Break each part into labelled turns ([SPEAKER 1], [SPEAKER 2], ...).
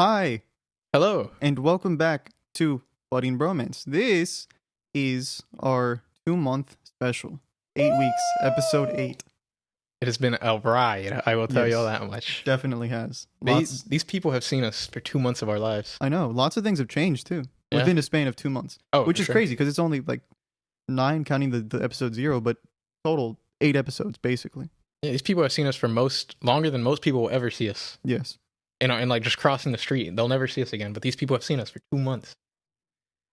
[SPEAKER 1] Hi,
[SPEAKER 2] Hello.
[SPEAKER 1] and welcome back to Budding Bromance. This is our 2-month special. 8 weeks, episode 8.
[SPEAKER 2] It has been a ride, I will tell you all
[SPEAKER 1] Yes,
[SPEAKER 2] that much.
[SPEAKER 1] definitely has.
[SPEAKER 2] These people have seen us for 2 months of our lives.
[SPEAKER 1] I know, lots of things have changed too,
[SPEAKER 2] Yeah.
[SPEAKER 1] within a span of 2 months.
[SPEAKER 2] Oh,
[SPEAKER 1] Which
[SPEAKER 2] for
[SPEAKER 1] is
[SPEAKER 2] sure.
[SPEAKER 1] crazy, because it's only like 9 counting the episode 0, but total 8 episodes, basically.
[SPEAKER 2] Yeah, these people have seen us for longer than most people will ever see us.
[SPEAKER 1] Yes.
[SPEAKER 2] And like just crossing the street, they'll never see us again. But these people have seen us for 2 months.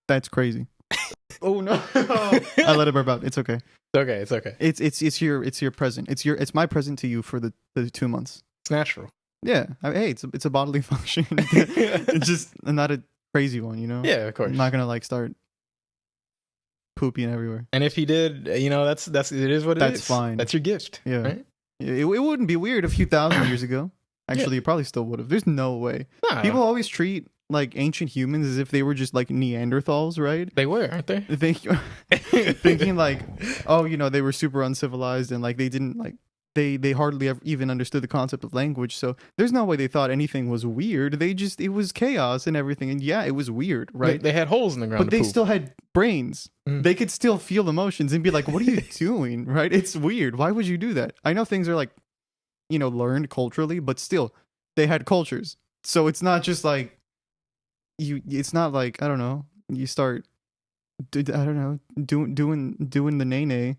[SPEAKER 1] That's crazy. Oh no. I let it burp out. It's okay.
[SPEAKER 2] It's okay.
[SPEAKER 1] It's your present. It's my present to you for the 2 months.
[SPEAKER 2] It's natural.
[SPEAKER 1] Yeah, hey, it's a bodily function. It's just not a crazy one, you know.
[SPEAKER 2] Yeah, of course.
[SPEAKER 1] I'm not gonna like start pooping everywhere.
[SPEAKER 2] And if he did, that's it is what it is.
[SPEAKER 1] That's fine.
[SPEAKER 2] That's your gift.
[SPEAKER 1] Yeah,
[SPEAKER 2] Right?
[SPEAKER 1] it wouldn't be weird a few thousand years ago. Actually, it probably still would have. There's no way.
[SPEAKER 2] Nah,
[SPEAKER 1] People always treat like ancient humans as if they were just like Neanderthals, right?
[SPEAKER 2] they were, aren't they?
[SPEAKER 1] Thinking like, oh, they were super uncivilized and like they didn't like they hardly ever even understood the concept of language. So there's no way they thought anything was weird. It was chaos and everything. And yeah, it was weird, right?
[SPEAKER 2] They had holes in the ground.
[SPEAKER 1] But they still had brains.
[SPEAKER 2] Mhm.
[SPEAKER 1] They could still feel emotions and be like, what are you doing? Right? It's weird. Why would you do that? I know things are like, learned culturally, but still they had cultures. So it's not just like it's not like, I don't know, you start I don't know, doing the nay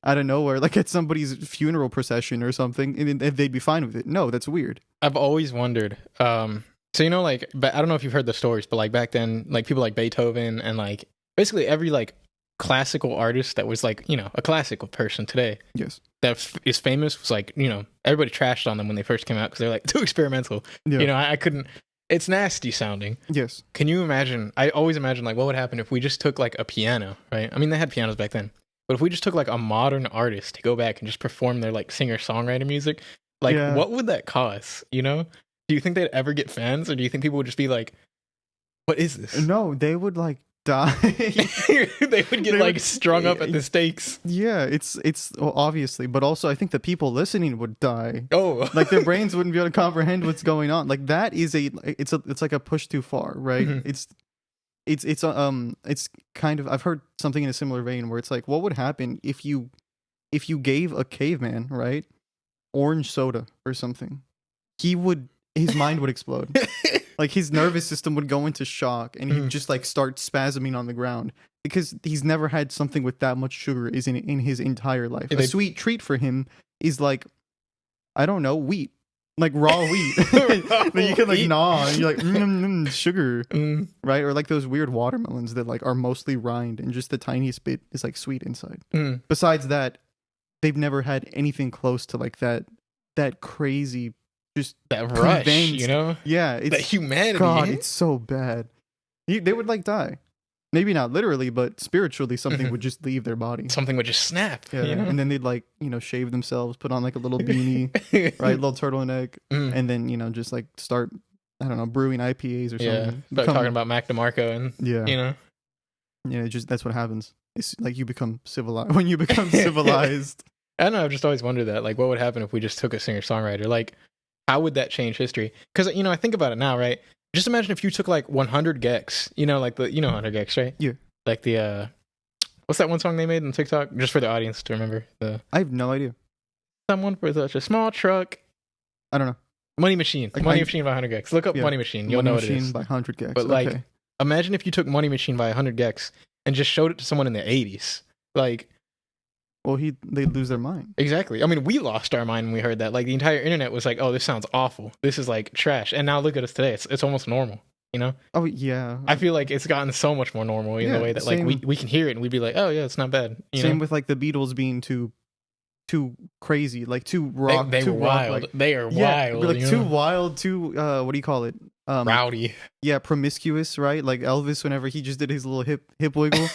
[SPEAKER 1] out of nowhere, like at somebody's funeral procession or something, and they'd be fine with it. No, that's weird.
[SPEAKER 2] I've always wondered. So like, but I don't know if you've heard the stories, but like back then, like people like Beethoven and like basically every like classical artist that was like a classical person today
[SPEAKER 1] Yes.
[SPEAKER 2] that is famous was like everybody trashed on them when they first came out because they're like too experimental.
[SPEAKER 1] Yeah.
[SPEAKER 2] I couldn't. It's nasty sounding.
[SPEAKER 1] Yes.
[SPEAKER 2] Can you imagine? I always imagine like what would happen if we just took like a piano, right? I mean, they had pianos back then, but if we just took like a modern artist to go back and just perform their like singer-songwriter music, like
[SPEAKER 1] Yeah.
[SPEAKER 2] what would that cost? Do you think they'd ever get fans, or do you think people would just be like, "What is this?"
[SPEAKER 1] No, they would like die.
[SPEAKER 2] They would get
[SPEAKER 1] They
[SPEAKER 2] like
[SPEAKER 1] would-
[SPEAKER 2] strung up at the stakes.
[SPEAKER 1] Yeah, it's well, obviously, but also I think the people listening would die.
[SPEAKER 2] Oh,
[SPEAKER 1] Like their brains wouldn't be able to comprehend what's going on. Like that is it's like a push too far, right?
[SPEAKER 2] Mhm.
[SPEAKER 1] It's kind of, I've heard something in a similar vein where it's like, what would happen if you gave a caveman, right, orange soda or something? His mind would explode. Like his nervous system would go into shock and he'd just like start spasming on the ground because he's never had something with that much sugar in his entire life. A sweet treat for him is like, I don't know, wheat. Like raw wheat. That you can like
[SPEAKER 2] wheat.
[SPEAKER 1] gnaw and you're like, sugar.
[SPEAKER 2] Mm.
[SPEAKER 1] Right? Or like those weird watermelons that like are mostly rind and just the tiniest bit is like sweet inside.
[SPEAKER 2] Mm.
[SPEAKER 1] Besides that, they've never had anything close to like that crazy just
[SPEAKER 2] That rush,
[SPEAKER 1] convinced- yeah,
[SPEAKER 2] that
[SPEAKER 1] it's
[SPEAKER 2] humanity.
[SPEAKER 1] God, it's so bad. They would like die. Maybe not literally, but spiritually something
[SPEAKER 2] Mhm.
[SPEAKER 1] would just leave their body.
[SPEAKER 2] Something would just snap.
[SPEAKER 1] Yeah. And then they'd like, shave themselves, put on like a little beanie, right? Little turtleneck,
[SPEAKER 2] Mm.
[SPEAKER 1] and then, just like start, I don't know, brewing IPAs or
[SPEAKER 2] Yeah,
[SPEAKER 1] something.
[SPEAKER 2] start talking about Mac DeMarco and
[SPEAKER 1] Yeah. Yeah, just that's what happens. It's like you become civilized. When you become civilized.
[SPEAKER 2] I don't know. I've just always wondered that. Like, what would happen if we just took a singer-songwriter? Like, how would that change history? Because, I think about it now, right? Just imagine if you took, like, 100 gecs. Like the, 100 gecs, right?
[SPEAKER 1] Yeah.
[SPEAKER 2] Like the, what's that one song they made on TikTok? Just for the audience to remember.
[SPEAKER 1] I have no idea.
[SPEAKER 2] Someone for such a small truck.
[SPEAKER 1] I don't know.
[SPEAKER 2] Money Machine.
[SPEAKER 1] Like,
[SPEAKER 2] Money Machine by 100 gecs. Look up
[SPEAKER 1] Yeah.
[SPEAKER 2] Money Machine. You'll
[SPEAKER 1] Money
[SPEAKER 2] know what it
[SPEAKER 1] Machine
[SPEAKER 2] is.
[SPEAKER 1] by 100 gecs.
[SPEAKER 2] But, like,
[SPEAKER 1] Okay.
[SPEAKER 2] imagine if you took Money Machine by 100 gecs and just showed it to someone in the 80s. Like,
[SPEAKER 1] Well, they'd lose their mind.
[SPEAKER 2] exactly. I mean, we lost our mind when we heard that. Like, the entire internet was like, "Oh, this sounds awful. This is like trash." And now look at us today. It's almost normal.
[SPEAKER 1] Oh yeah.
[SPEAKER 2] I feel like it's gotten so much more normal in
[SPEAKER 1] Yeah,
[SPEAKER 2] the way that like
[SPEAKER 1] same.
[SPEAKER 2] we can hear it and we'd be like, "Oh yeah, it's not bad."
[SPEAKER 1] Same with like the Beatles being too crazy, like too rock.
[SPEAKER 2] They
[SPEAKER 1] too
[SPEAKER 2] were
[SPEAKER 1] rock,
[SPEAKER 2] wild.
[SPEAKER 1] like,
[SPEAKER 2] They are
[SPEAKER 1] yeah,
[SPEAKER 2] wild.
[SPEAKER 1] like too wild, too what do you call it?
[SPEAKER 2] Rowdy.
[SPEAKER 1] Yeah, promiscuous, right? Like Elvis, whenever he just did his little hip wiggle,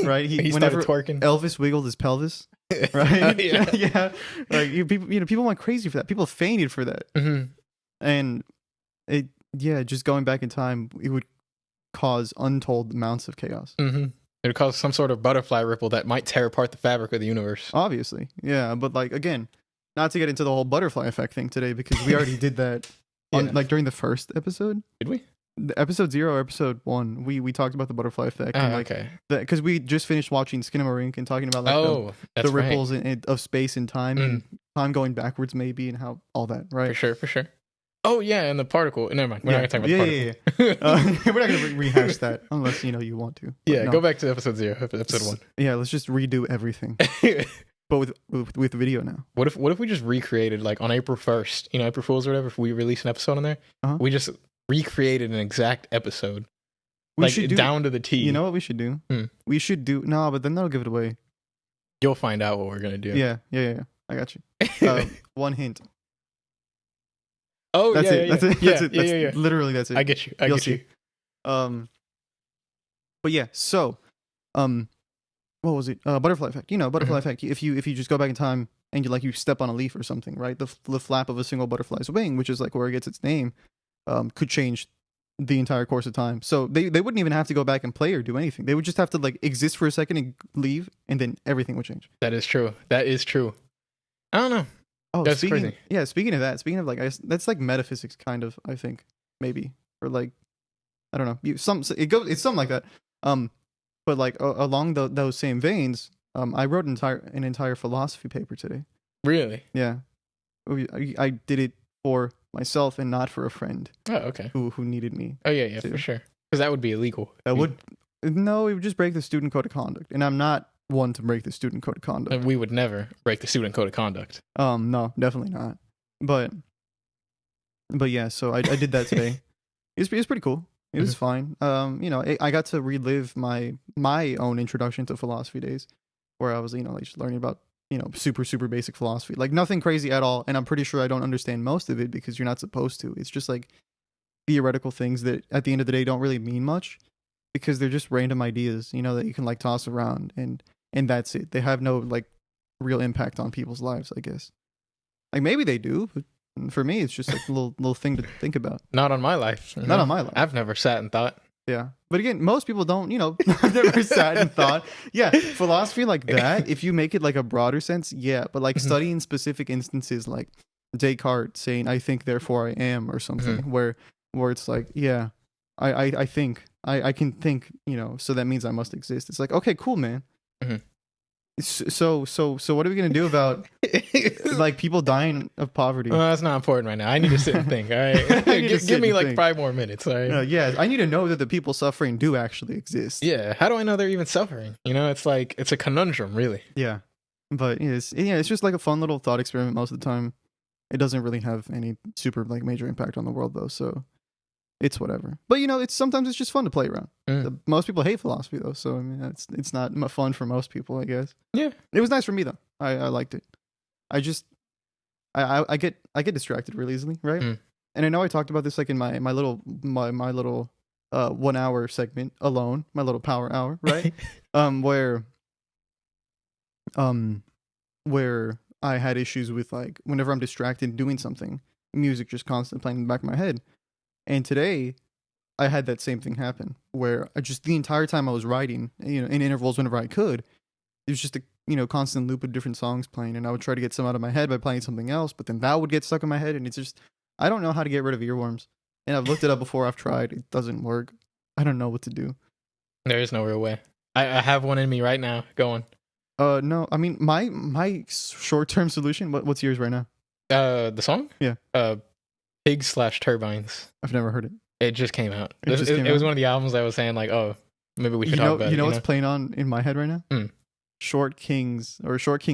[SPEAKER 1] right?
[SPEAKER 2] He
[SPEAKER 1] Whenever
[SPEAKER 2] started twerking.
[SPEAKER 1] Elvis wiggled his pelvis, right?
[SPEAKER 2] Oh, yeah.
[SPEAKER 1] Yeah. Like people went crazy for that. People fainted for that,
[SPEAKER 2] Mhm.
[SPEAKER 1] and just going back in time, it would cause untold amounts of chaos.
[SPEAKER 2] Mhm. It would cause some sort of butterfly ripple that might tear apart the fabric of the universe.
[SPEAKER 1] Obviously, yeah, but like again, not to get into the whole butterfly effect thing today because we already did that
[SPEAKER 2] Yeah.
[SPEAKER 1] like during the first episode.
[SPEAKER 2] Did we?
[SPEAKER 1] the episode 0 or episode 1, we talked about the butterfly effect, and like
[SPEAKER 2] Okay.
[SPEAKER 1] because we just finished watching Skinamarink and talking about like
[SPEAKER 2] Oh, that's
[SPEAKER 1] the
[SPEAKER 2] right.
[SPEAKER 1] ripples of space and time, and time going backwards maybe, and how all that, right?
[SPEAKER 2] For sure. Oh yeah, and the particle. Never mind. We're not gonna talk about the particle.
[SPEAKER 1] We're not gonna rehash that unless you want to. But
[SPEAKER 2] Yeah,
[SPEAKER 1] no.
[SPEAKER 2] go back to episode 0, episode 1.
[SPEAKER 1] Yeah, let's just redo everything, but with video now.
[SPEAKER 2] What if we just recreated, like, on April 1st, April Fool's or whatever, if we release an episode on there, we just recreated an exact episode.
[SPEAKER 1] We should
[SPEAKER 2] down to the T.
[SPEAKER 1] You know what we should do? We should do but then that'll give it away.
[SPEAKER 2] You'll find out what we're gonna do.
[SPEAKER 1] Yeah. I got you. One hint.
[SPEAKER 2] Oh,
[SPEAKER 1] that's it.
[SPEAKER 2] yeah.
[SPEAKER 1] That's it.
[SPEAKER 2] Yeah.
[SPEAKER 1] Literally, that's it.
[SPEAKER 2] I get you. I get you.
[SPEAKER 1] But yeah. So, what was it? Butterfly effect. Butterfly effect. If you just go back in time and you step on a leaf or something, right? The flap of a single butterfly's wing, which is like where it gets its name, could change the entire course of time. So they wouldn't even have to go back and play or do anything. They would just have to like exist for a second and leave, and then everything would change.
[SPEAKER 2] That is true. I don't know.
[SPEAKER 1] Oh,
[SPEAKER 2] that's
[SPEAKER 1] crazy.
[SPEAKER 2] crazy.
[SPEAKER 1] Yeah, speaking of like, that's like metaphysics kind of, I think, maybe, or like, I don't know. It's something like that. But like along those same veins, I wrote an entire philosophy paper today.
[SPEAKER 2] Really?
[SPEAKER 1] Yeah, I did it for myself and not for a friend.
[SPEAKER 2] Oh, okay.
[SPEAKER 1] Who needed me?
[SPEAKER 2] Oh yeah, for sure. Because that would be illegal.
[SPEAKER 1] It would just break the student code of conduct, and I'm not one to break the student code of conduct.
[SPEAKER 2] We would never break the student code of conduct.
[SPEAKER 1] No, definitely not. But yeah, so I did that today. It was pretty cool. It was fine. I got to relive my own introduction to philosophy days, where I was like just learning about super super basic philosophy, like nothing crazy at all. And I'm pretty sure I don't understand most of it because you're not supposed to. It's just like theoretical things that at the end of the day don't really mean much, because they're just random ideas, that you can like toss around, and that's it. They have no like real impact on people's lives, I guess. Like maybe they do, but for me it's just like a little thing to think about.
[SPEAKER 2] Not on my life.
[SPEAKER 1] Not on my life.
[SPEAKER 2] I've never sat and thought.
[SPEAKER 1] Yeah. But again, most people don't, I've never sat and thought. Yeah, philosophy like that, if you make it like a broader sense, yeah. But like studying specific instances like Descartes saying, I think, therefore I am, or something, where it's like, yeah, I think, I can think, so that means I must exist. It's like, okay, cool, man. So what are we gonna do about like people dying of poverty?
[SPEAKER 2] Well, that's not important right now. I need to sit and think. All right, give me like 5 more minutes. All right.
[SPEAKER 1] Yeah, I need to know that the people suffering do actually exist.
[SPEAKER 2] Yeah. How do I know they're even suffering? It's like it's a conundrum, really.
[SPEAKER 1] Yeah, but it's just like a fun little thought experiment most of the time. It doesn't really have any super like major impact on the world though, so it's whatever. But sometimes it's just fun to play around. Most people hate philosophy though, so I mean it's not fun for most people, I guess.
[SPEAKER 2] Yeah,
[SPEAKER 1] it was nice for me though. I liked it. I just I get distracted really easily, right? And I know I talked about this like in my little 1 hour segment alone, my little power hour, right? Where I had issues with like whenever I'm distracted doing something, music just constantly playing in the back of my head. And today, I had that same thing happen, where just the entire time I was writing, in intervals whenever I could, it was just a constant loop of different songs playing, and I would try to get some out of my head by playing something else, but then that would get stuck in my head, and it's just, I don't know how to get rid of earworms. And I've looked it up before, I've tried, it doesn't work. I don't know what to do.
[SPEAKER 2] There is no real way. I have one in me right now, going.
[SPEAKER 1] No, I mean, my short-term solution, what's yours right now?
[SPEAKER 2] The song?
[SPEAKER 1] Yeah.
[SPEAKER 2] Pigs/Turbines.
[SPEAKER 1] I've never heard it.
[SPEAKER 2] It just came out. It was one of the albums I was saying like, oh, maybe we should talk about it.
[SPEAKER 1] You know what's playing on in my head right now? Short King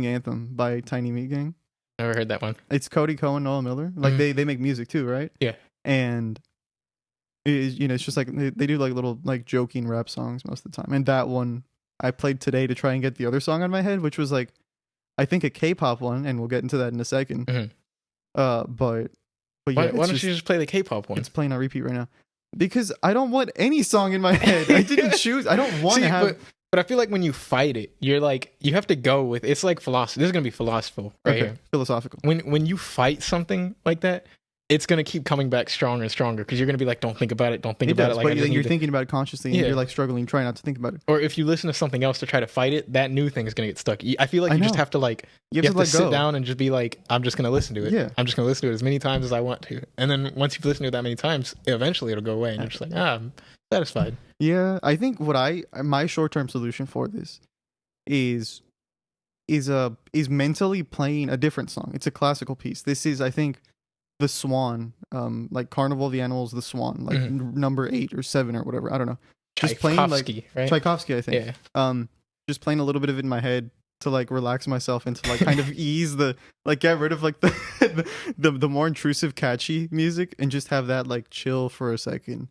[SPEAKER 1] Anthem by Tiny Meat Gang.
[SPEAKER 2] Never heard that one.
[SPEAKER 1] It's Cody Cohen, Noah Miller. Like they make music too, right?
[SPEAKER 2] Yeah.
[SPEAKER 1] And it's just like they do like little like joking rap songs most of the time. And that one I played today to try and get the other song on my head, which was like I think a K-pop one, and we'll get into that in a second. But yeah,
[SPEAKER 2] why don't you just play the K-pop one?
[SPEAKER 1] It's playing on repeat right now because I don't want any song in my head. I didn't choose. I don't want to have.
[SPEAKER 2] But I feel like when you fight it, you're like you have to go with. It's like philosophy. This is gonna be philosophical, right? Okay,
[SPEAKER 1] philosophical.
[SPEAKER 2] When you fight something like that, it's gonna keep coming back stronger and stronger because you're gonna be like, don't think about it, don't think
[SPEAKER 1] It
[SPEAKER 2] about
[SPEAKER 1] does,
[SPEAKER 2] it. Like,
[SPEAKER 1] but
[SPEAKER 2] I just
[SPEAKER 1] you're
[SPEAKER 2] need to-
[SPEAKER 1] thinking about it consciously, and
[SPEAKER 2] Yeah.
[SPEAKER 1] you're like struggling, trying not to think about it.
[SPEAKER 2] Or if you listen to something else to try to fight it, that new thing is gonna get stuck. I feel like
[SPEAKER 1] I
[SPEAKER 2] you just
[SPEAKER 1] know.
[SPEAKER 2] have to like
[SPEAKER 1] You
[SPEAKER 2] you
[SPEAKER 1] have
[SPEAKER 2] have
[SPEAKER 1] to
[SPEAKER 2] to
[SPEAKER 1] let
[SPEAKER 2] sit
[SPEAKER 1] go.
[SPEAKER 2] down and just be like, I'm just gonna listen to it.
[SPEAKER 1] Yeah.
[SPEAKER 2] I'm just gonna listen to it as many times as I want to, and then once you've listened to it that many times, eventually it'll go away, and you're just like, I'm satisfied.
[SPEAKER 1] Yeah, I think my short-term solution for this is mentally playing a different song. It's a classical piece. This is, I think, the Swan, like Carnival of the Animals, the Swan, like number 8 or 7 or whatever. I don't know. Just playing like
[SPEAKER 2] Tchaikovsky, right?
[SPEAKER 1] Tchaikovsky, I think.
[SPEAKER 2] Yeah.
[SPEAKER 1] Just playing a little bit of it in my head to like relax myself and to like kind of ease the like get rid of like the more intrusive catchy music and just have that like chill for a second.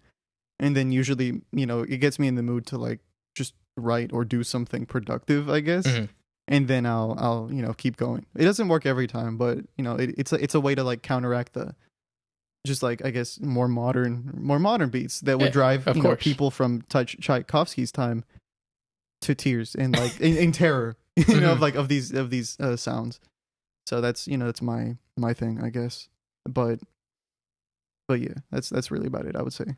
[SPEAKER 1] And then usually, it gets me in the mood to like just write or do something productive, I guess.
[SPEAKER 2] Mhm.
[SPEAKER 1] And then I'll keep going. It doesn't work every time, but it's a way to like counteract the just like, I guess, more modern beats that would
[SPEAKER 2] Yeah,
[SPEAKER 1] drive
[SPEAKER 2] of course.
[SPEAKER 1] people from Tchaikovsky's time to tears and like in terror, of these sounds. So that's that's my thing, I guess. But yeah, that's really about it, I would say.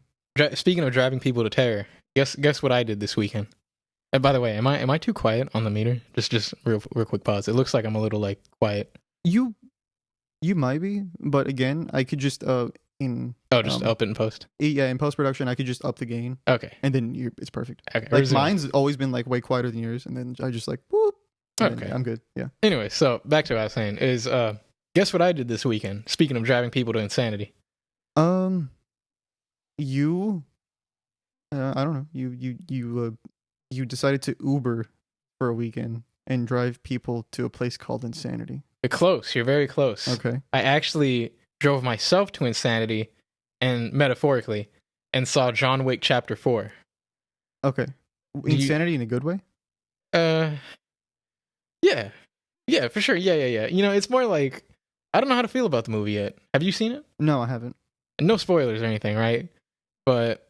[SPEAKER 2] Speaking of driving people to terror, guess what I did this weekend? And by the way, am I too quiet on the meter? Just real quick pause. It looks like I'm a little like quiet.
[SPEAKER 1] You might be, but again, I could just
[SPEAKER 2] up it in post.
[SPEAKER 1] Yeah, in post production, I could just up the gain,
[SPEAKER 2] Okay.
[SPEAKER 1] and then it's perfect.
[SPEAKER 2] Okay.
[SPEAKER 1] Like
[SPEAKER 2] resume.
[SPEAKER 1] mine's always been like way quieter than yours, and then I just like whoop. And
[SPEAKER 2] Okay.
[SPEAKER 1] then I'm good. Yeah.
[SPEAKER 2] Anyway, so back to what I was saying is, guess what I did this weekend? Speaking of driving people to insanity.
[SPEAKER 1] You, I don't know. You decided to Uber for a weekend and drive people to a place called Insanity.
[SPEAKER 2] You're close. You're very close.
[SPEAKER 1] Okay.
[SPEAKER 2] I actually drove myself to insanity, and metaphorically, and saw John Wick Chapter 4.
[SPEAKER 1] Okay. Insanity in a good way?
[SPEAKER 2] Yeah, for sure. Yeah. It's more like, I don't know how to feel about the movie yet. Have you seen it?
[SPEAKER 1] No, I haven't.
[SPEAKER 2] No spoilers or anything, right? But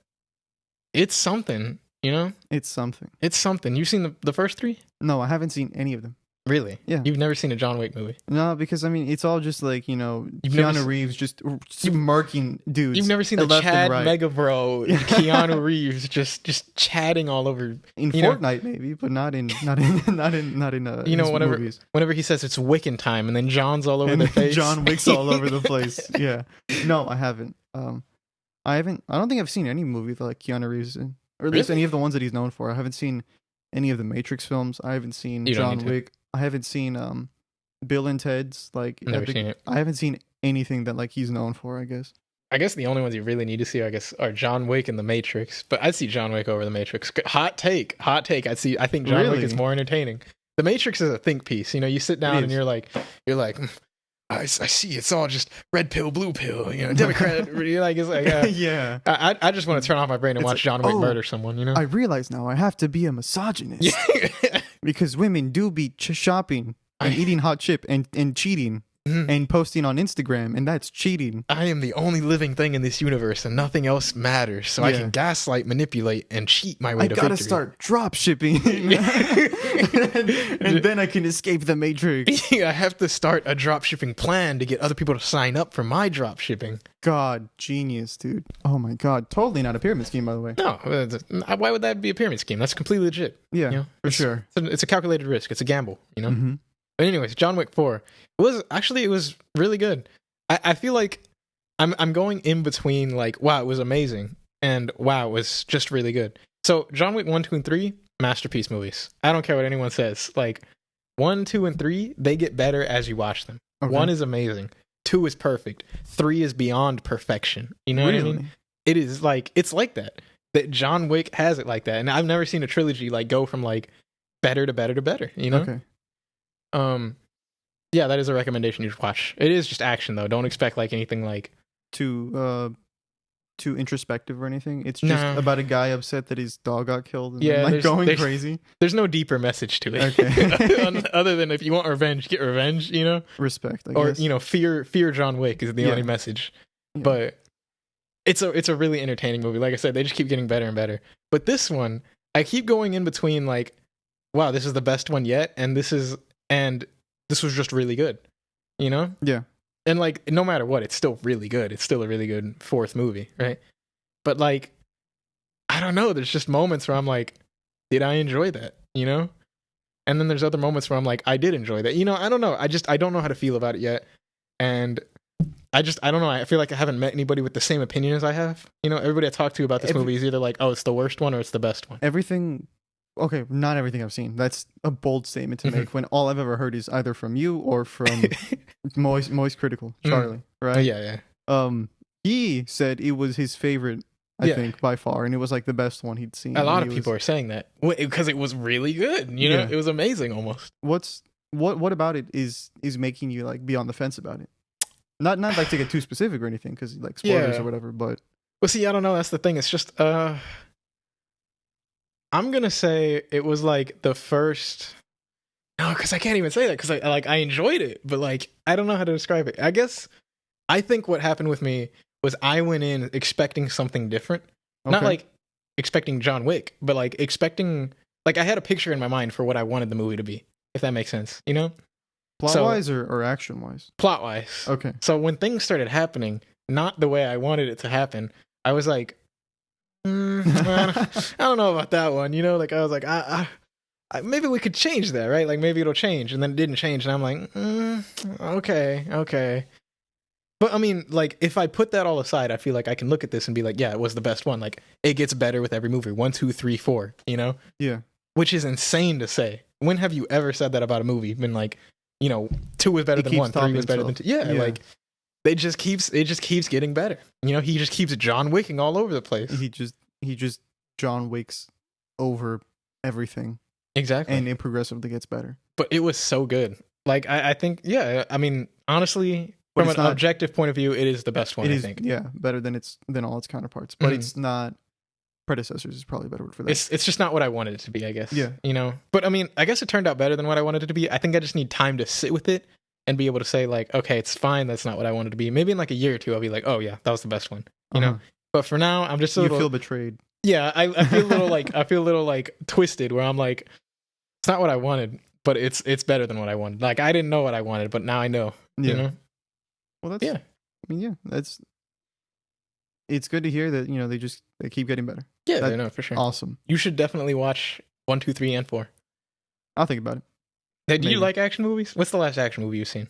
[SPEAKER 2] it's something,
[SPEAKER 1] It's something.
[SPEAKER 2] It's something. You've seen the first 3?
[SPEAKER 1] No, I haven't seen any of them.
[SPEAKER 2] Really?
[SPEAKER 1] Yeah.
[SPEAKER 2] You've never seen a John Wick movie?
[SPEAKER 1] No, because I mean, it's all just like
[SPEAKER 2] never
[SPEAKER 1] Keanu Reeves just murking dudes.
[SPEAKER 2] You've never seen the
[SPEAKER 1] left
[SPEAKER 2] Chad
[SPEAKER 1] and right.
[SPEAKER 2] Mega Bro, Keanu Reeves just chatting all over.
[SPEAKER 1] In Fortnite, maybe, but not in his
[SPEAKER 2] whenever
[SPEAKER 1] movies.
[SPEAKER 2] whenever he says it's Wiccan time, and then John's all over
[SPEAKER 1] And
[SPEAKER 2] their face.
[SPEAKER 1] John Wick's all over the place. Yeah. No, I haven't. I don't think I've seen any movie that like Keanu Reeves in, or at least
[SPEAKER 2] Really?
[SPEAKER 1] any of the ones that he's known for. I haven't seen any of the Matrix films. I haven't seen
[SPEAKER 2] You don't
[SPEAKER 1] John
[SPEAKER 2] need to.
[SPEAKER 1] Wick. I haven't seen Bill and Ted's like
[SPEAKER 2] Never
[SPEAKER 1] epic-
[SPEAKER 2] seen it.
[SPEAKER 1] I haven't seen anything that like he's known for, I guess.
[SPEAKER 2] I guess the only ones you really need to see, are John Wick and The Matrix. But I'd see John Wick over The Matrix. Hot take. I think John Wick is
[SPEAKER 1] Really?
[SPEAKER 2] more entertaining. The Matrix is a think piece. You sit down
[SPEAKER 1] It
[SPEAKER 2] and
[SPEAKER 1] is.
[SPEAKER 2] you're like, I see. It's all just red pill, blue pill. Democrat. You're like, it's like,
[SPEAKER 1] Yeah.
[SPEAKER 2] I just want to turn off my brain and
[SPEAKER 1] It's
[SPEAKER 2] watch
[SPEAKER 1] like,
[SPEAKER 2] John Wick
[SPEAKER 1] oh,
[SPEAKER 2] murder someone.
[SPEAKER 1] I realize now I have to be a misogynist
[SPEAKER 2] Yeah.
[SPEAKER 1] because women do be shopping and eating hot chip and cheating
[SPEAKER 2] Mhm.
[SPEAKER 1] and posting on Instagram, and that's cheating.
[SPEAKER 2] I am the only living thing in this universe, and nothing else matters. So I
[SPEAKER 1] Yeah.
[SPEAKER 2] can gaslight, manipulate, and cheat my way
[SPEAKER 1] I
[SPEAKER 2] to
[SPEAKER 1] gotta
[SPEAKER 2] victory.
[SPEAKER 1] start drop shipping, and then I can escape the Matrix.
[SPEAKER 2] I have to start a drop shipping plan to get other people to sign up for my drop shipping.
[SPEAKER 1] God, genius, dude. Oh my god, totally not a pyramid scheme, by the way.
[SPEAKER 2] No, why would that be a pyramid scheme? That's completely legit.
[SPEAKER 1] Yeah,
[SPEAKER 2] You know,
[SPEAKER 1] for sure.
[SPEAKER 2] It's a calculated risk. It's a gamble.
[SPEAKER 1] Mhm.
[SPEAKER 2] But anyways, John Wick 4. It was really good. I feel like I'm going in between like, wow, it was amazing, and wow, it was just really good. So John Wick 1, 2, and 3, masterpiece movies. I don't care what anyone says. Like 1, 2, and 3, they get better as you watch them.
[SPEAKER 1] Okay.
[SPEAKER 2] 1 is amazing. 2 is perfect. 3 is beyond perfection. You know what I mean?
[SPEAKER 1] Really?
[SPEAKER 2] It is like, it's like that. That John Wick has it like that. And I've never seen a trilogy like go from like better to better to better,
[SPEAKER 1] Okay.
[SPEAKER 2] Yeah, that is a recommendation you should watch. It is just action though. Don't expect like anything like
[SPEAKER 1] Too introspective or anything. It's just
[SPEAKER 2] No.
[SPEAKER 1] about a guy upset that his dog got killed and
[SPEAKER 2] Yeah,
[SPEAKER 1] then, like going
[SPEAKER 2] there's-
[SPEAKER 1] crazy.
[SPEAKER 2] there's no deeper message to it.
[SPEAKER 1] Okay.
[SPEAKER 2] Other than if you want revenge, get revenge,
[SPEAKER 1] Respect, I
[SPEAKER 2] Or
[SPEAKER 1] guess.
[SPEAKER 2] fear John Wick is the
[SPEAKER 1] Yeah.
[SPEAKER 2] only message.
[SPEAKER 1] Yeah.
[SPEAKER 2] But it's a really entertaining movie. Like I said, they just keep getting better and better. But this one, I keep going in between like, wow, this is the best one yet, and this was just really good.
[SPEAKER 1] Yeah.
[SPEAKER 2] And like, no matter what, it's still really good. It's still a really good fourth movie, right? But like, I don't know. There's just moments where I'm like, did I enjoy that? You know? And then there's other moments where I'm like, I did enjoy that. You know, I don't know. I don't know how to feel about it yet. And I don't know. I feel like I haven't met anybody with the same opinion as I have. You know, everybody I talk to about this movie is either like, oh, it's the worst one or it's the best one.
[SPEAKER 1] Everything. Okay, not everything I've seen. That's a bold statement to make when all I've ever heard is either from you or from Moist Critical, Charlie, right?
[SPEAKER 2] Oh, yeah.
[SPEAKER 1] He said it was his favorite, I think, by far, and it was like the best one he'd seen.
[SPEAKER 2] A lot of people are saying that because it was really good. You know, it was amazing almost.
[SPEAKER 1] What about it is making you like be on the fence about it? Not like to get too specific or anything, because like spoilers or whatever. But
[SPEAKER 2] well, see, I don't know. That's the thing. It's just I'm gonna say it was like the first. No, because I can't even say that because I enjoyed it, but like I don't know how to describe it. I guess I think what happened with me was I went in expecting something different, not like expecting John Wick, but like expecting like I had a picture in my mind for what I wanted the movie to be, if that makes sense, you know?
[SPEAKER 1] Plot wise or action wise?
[SPEAKER 2] Plot wise.
[SPEAKER 1] Okay.
[SPEAKER 2] So when things started happening, not the way I wanted it to happen, I was like, I don't know about that one, you know? Like I was like, maybe we could change that, right? Like maybe it'll change, and then it didn't change, and I'm like, okay. But I mean, like if I put that all aside, I feel like I can look at this and be like, yeah, it was the best one. Like it gets better with every movie. 1, 2, 3, 4. You know?
[SPEAKER 1] Yeah.
[SPEAKER 2] Which is insane to say. When have you ever said that about a movie? Been like, you know, 2 was better than 1, 3 was better than 2. Yeah, like it just keeps getting better. You know, he just keeps John Wicking all over the place.
[SPEAKER 1] He just John Wicks over everything.
[SPEAKER 2] Exactly.
[SPEAKER 1] And it progressively gets better.
[SPEAKER 2] But it was so good. Like I think, yeah, I mean, honestly, from an objective point of view, it is the best one, I think.
[SPEAKER 1] Yeah, better than all its counterparts. But it's not. Predecessors is probably a better word for that.
[SPEAKER 2] It's just not what I wanted it to be, I guess.
[SPEAKER 1] Yeah.
[SPEAKER 2] You know? But I mean, I guess it turned out better than what I wanted it to be. I think I just need time to sit with it and be able to say, like, okay, it's fine, that's not what I wanted it to be. Maybe in like a year or two, I'll be like, oh yeah, that was the best one. You know? But for now, I'm just
[SPEAKER 1] you feel betrayed.
[SPEAKER 2] Yeah, I feel a little like twisted where I'm like, it's not what I wanted, but it's better than what I wanted. Like I didn't know what I wanted, but now I know.
[SPEAKER 1] Yeah.
[SPEAKER 2] You know?
[SPEAKER 1] Well, that's I mean, it's good to hear that, you know, they keep getting better.
[SPEAKER 2] Yeah, I know for sure.
[SPEAKER 1] Awesome.
[SPEAKER 2] You should definitely watch 1, 2, 3, and 4.
[SPEAKER 1] I'll think about it.
[SPEAKER 2] Hey, do you like action movies? What's the last action movie you've seen?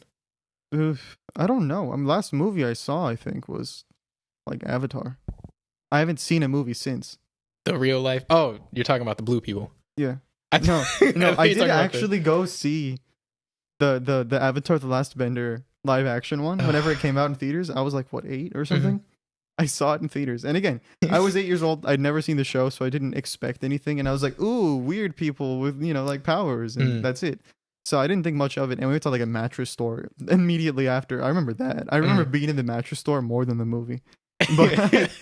[SPEAKER 1] I don't know. Last movie I saw, I think, was like Avatar. I haven't seen a movie since.
[SPEAKER 2] The real life? Oh, you're talking about the blue people.
[SPEAKER 1] Yeah. No, I did actually go see the Avatar: The Last Bender live action one. Whenever it came out in theaters, I was like, what, 8 or something? I saw it in theaters. And again, I was 8 years old. I'd never seen the show, so I didn't expect anything. And I was like, ooh, weird people with, you know, like powers. And that's it. So I didn't think much of it. And we went to like a mattress store immediately after. I remember that. I remember being in the mattress store more than the movie. But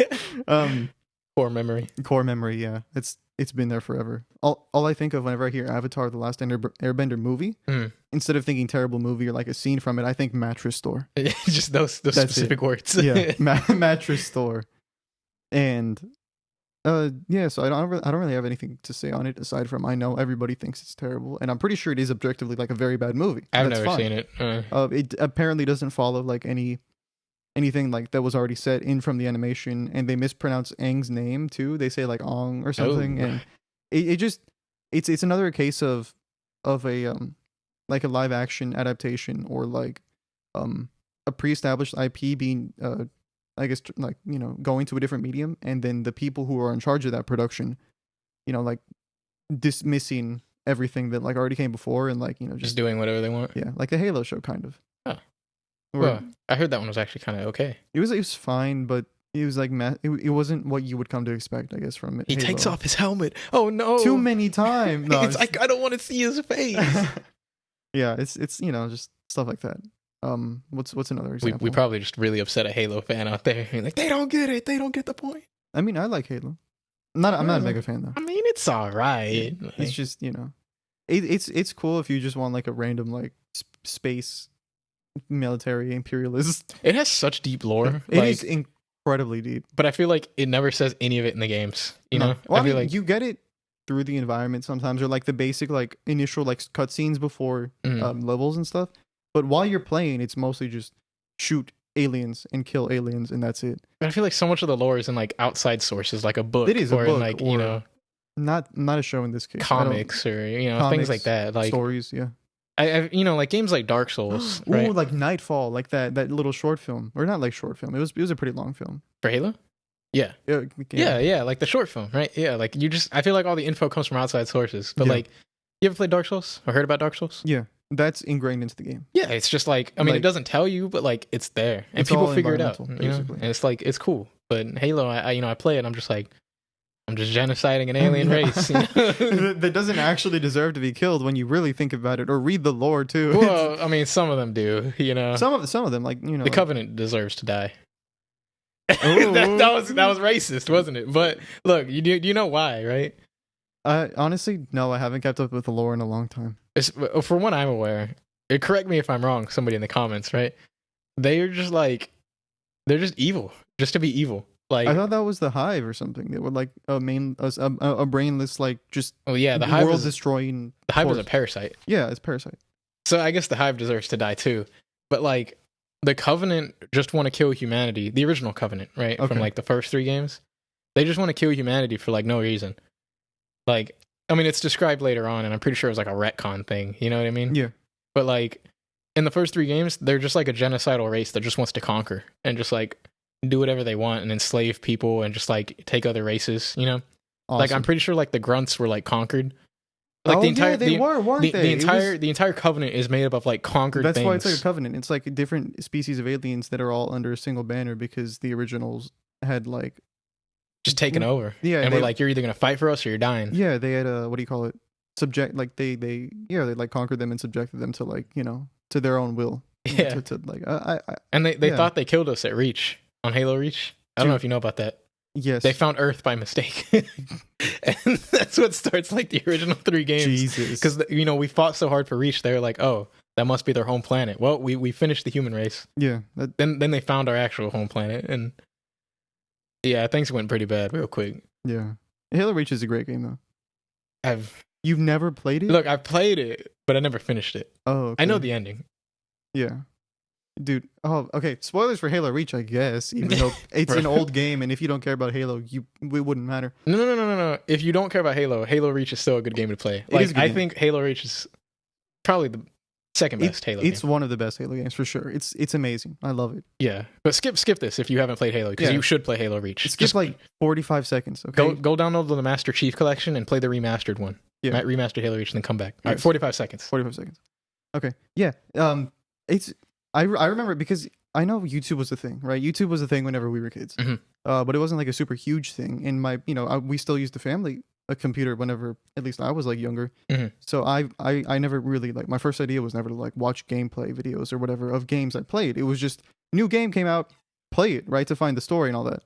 [SPEAKER 2] core memory,
[SPEAKER 1] yeah. It's been there forever. All I think of whenever I hear Avatar: The Last Airbender movie, instead of thinking terrible movie or like a scene from it, I think mattress store.
[SPEAKER 2] Just those specific words.
[SPEAKER 1] Yeah, mattress store. And so I don't really have anything to say on it aside from I know everybody thinks it's terrible, and I'm pretty sure it is objectively like a very bad movie.
[SPEAKER 2] I've never seen it.
[SPEAKER 1] It apparently doesn't follow like anything like that was already set in from the animation, and they mispronounce Aang's name too. They say like Ong or something, and it's another case of a like a live action adaptation or like a pre-established IP being I guess like, you know, going to a different medium, and then the people who are in charge of that production, you know, like dismissing everything that like already came before and like, you know,
[SPEAKER 2] just doing whatever they want.
[SPEAKER 1] Yeah, like the Halo show kind of.
[SPEAKER 2] Well, I heard that one was actually kind of okay.
[SPEAKER 1] It was fine, but it was like it wasn't what you would come to expect, I guess, from it.
[SPEAKER 2] He takes off his helmet. Oh no!
[SPEAKER 1] Too many times. No,
[SPEAKER 2] it's like I don't want to see his face.
[SPEAKER 1] Yeah, it's you know, just stuff like that. What's another example?
[SPEAKER 2] We probably just really upset a Halo fan out there. Like they don't get it. They don't get the point.
[SPEAKER 1] I mean, I like Halo. I'm not a mega fan though.
[SPEAKER 2] I mean, it's all right.
[SPEAKER 1] It's just, you know, it's cool if you just want like a random like space military imperialist.
[SPEAKER 2] It has such deep lore.
[SPEAKER 1] It is incredibly deep,
[SPEAKER 2] but I feel like it never says any of it in the games. You know,
[SPEAKER 1] well, I mean, like you get it through the environment sometimes, or like the basic like initial like cutscenes before levels and stuff. But while you're playing, it's mostly just shoot aliens and kill aliens, and that's it.
[SPEAKER 2] But I feel like so much of the lore is in like outside sources, like a book,
[SPEAKER 1] It is a
[SPEAKER 2] or
[SPEAKER 1] book,
[SPEAKER 2] in like
[SPEAKER 1] or not a show in this case.
[SPEAKER 2] comics, or things
[SPEAKER 1] Comics,
[SPEAKER 2] like that. Like
[SPEAKER 1] stories, yeah.
[SPEAKER 2] I like games like Dark Souls,
[SPEAKER 1] Ooh,
[SPEAKER 2] right?
[SPEAKER 1] like Nightfall, like that little short film, or not like short film. It was a pretty long film.
[SPEAKER 2] For Halo. Yeah. Yeah, like the short film, right? Yeah, like I feel like all the info comes from outside sources. But like, you ever played Dark Souls or heard about Dark Souls?
[SPEAKER 1] Yeah, that's ingrained into the game.
[SPEAKER 2] Yeah, it's just like, I mean, it doesn't tell you, but like it's there, and
[SPEAKER 1] it's
[SPEAKER 2] people
[SPEAKER 1] all
[SPEAKER 2] figure it out.
[SPEAKER 1] basically.
[SPEAKER 2] And it's like, it's cool. But Halo, I play it, and I'm just like, I'm just genociding an alien race.
[SPEAKER 1] That doesn't actually deserve to be killed when you really think about it, or read the lore too.
[SPEAKER 2] Well, I mean, some of them do.
[SPEAKER 1] Some of them, like
[SPEAKER 2] the Covenant deserves to die. that was racist, wasn't it? But look, you know why, right?
[SPEAKER 1] Honestly, no, I haven't kept up with the lore in a long time.
[SPEAKER 2] From what I'm aware, correct me if I'm wrong, somebody in the comments, right? They're just evil, just to be evil. Like,
[SPEAKER 1] I thought that was the Hive or something. They were like a brainless, like just
[SPEAKER 2] the Hive
[SPEAKER 1] world destroying.
[SPEAKER 2] The Hive is a parasite.
[SPEAKER 1] Yeah, it's parasite.
[SPEAKER 2] So I guess the Hive deserves to die too. But like, the Covenant just want to kill humanity. The original Covenant, right?
[SPEAKER 1] Okay.
[SPEAKER 2] From like the first 3 games, they just want to kill humanity for like no reason. Like, I mean, it's described later on, and I'm pretty sure it was like a retcon thing. You know what I mean?
[SPEAKER 1] Yeah.
[SPEAKER 2] But like, in the first 3 games, they're just like a genocidal race that just wants to conquer and just like do whatever they want and enslave people and just like take other races. Awesome. Like, I'm pretty sure like the Grunts were like conquered. Like the entire
[SPEAKER 1] weren't they?
[SPEAKER 2] The entire Covenant is made up of like conquered
[SPEAKER 1] That's
[SPEAKER 2] things.
[SPEAKER 1] why it's like a covenant. It's like different species of aliens that are all under a single banner because the originals had like
[SPEAKER 2] just taken over.
[SPEAKER 1] Yeah,
[SPEAKER 2] and we're like, you're either gonna fight for us or you're dying.
[SPEAKER 1] Yeah, they had what do you call it? They like conquered them and subjected them to like to their own will.
[SPEAKER 2] Yeah.
[SPEAKER 1] To like
[SPEAKER 2] and they thought they killed us at Reach on Halo Reach. I don't know if you know about that.
[SPEAKER 1] Yes.
[SPEAKER 2] They found Earth by mistake. And that's what starts like the original 3 games.
[SPEAKER 1] Jesus.
[SPEAKER 2] Because, we fought so hard for Reach. They're like, oh, that must be their home planet. Well, we finished the human race.
[SPEAKER 1] Yeah.
[SPEAKER 2] Then they found our actual home planet. And yeah, things went pretty bad real quick.
[SPEAKER 1] Yeah. Halo Reach is a great game, though. You've never played it?
[SPEAKER 2] Look, I've played it, but I never finished it.
[SPEAKER 1] Oh, okay.
[SPEAKER 2] I know the ending.
[SPEAKER 1] Yeah. Dude, oh, okay. Spoilers for Halo Reach, I guess. Even though it's an old game, and if you don't care about Halo, it wouldn't matter.
[SPEAKER 2] No. If you don't care about Halo Reach is still a good game to play. Like, I think Halo Reach is probably the second best Halo game.
[SPEAKER 1] It's one of the best Halo games for sure. It's amazing. I love it.
[SPEAKER 2] Yeah, but skip this if you haven't played Halo, because you should play Halo Reach.
[SPEAKER 1] Skip like 45 seconds. Okay,
[SPEAKER 2] go download the Master Chief Collection and play the remastered one. Yeah, remastered Halo Reach, and then come back. All right, 45 seconds.
[SPEAKER 1] 45 seconds. Okay. Yeah. I remember because I know YouTube was a thing, right? YouTube was a thing whenever we were kids.
[SPEAKER 2] Mm-hmm.
[SPEAKER 1] But it wasn't like a super huge thing. In my, we still used the family computer whenever, at least I was like younger.
[SPEAKER 2] Mm-hmm.
[SPEAKER 1] So I never really like, my first idea was never to like watch gameplay videos or whatever of games I played. It was just new game came out, play it, right? To find the story and all that.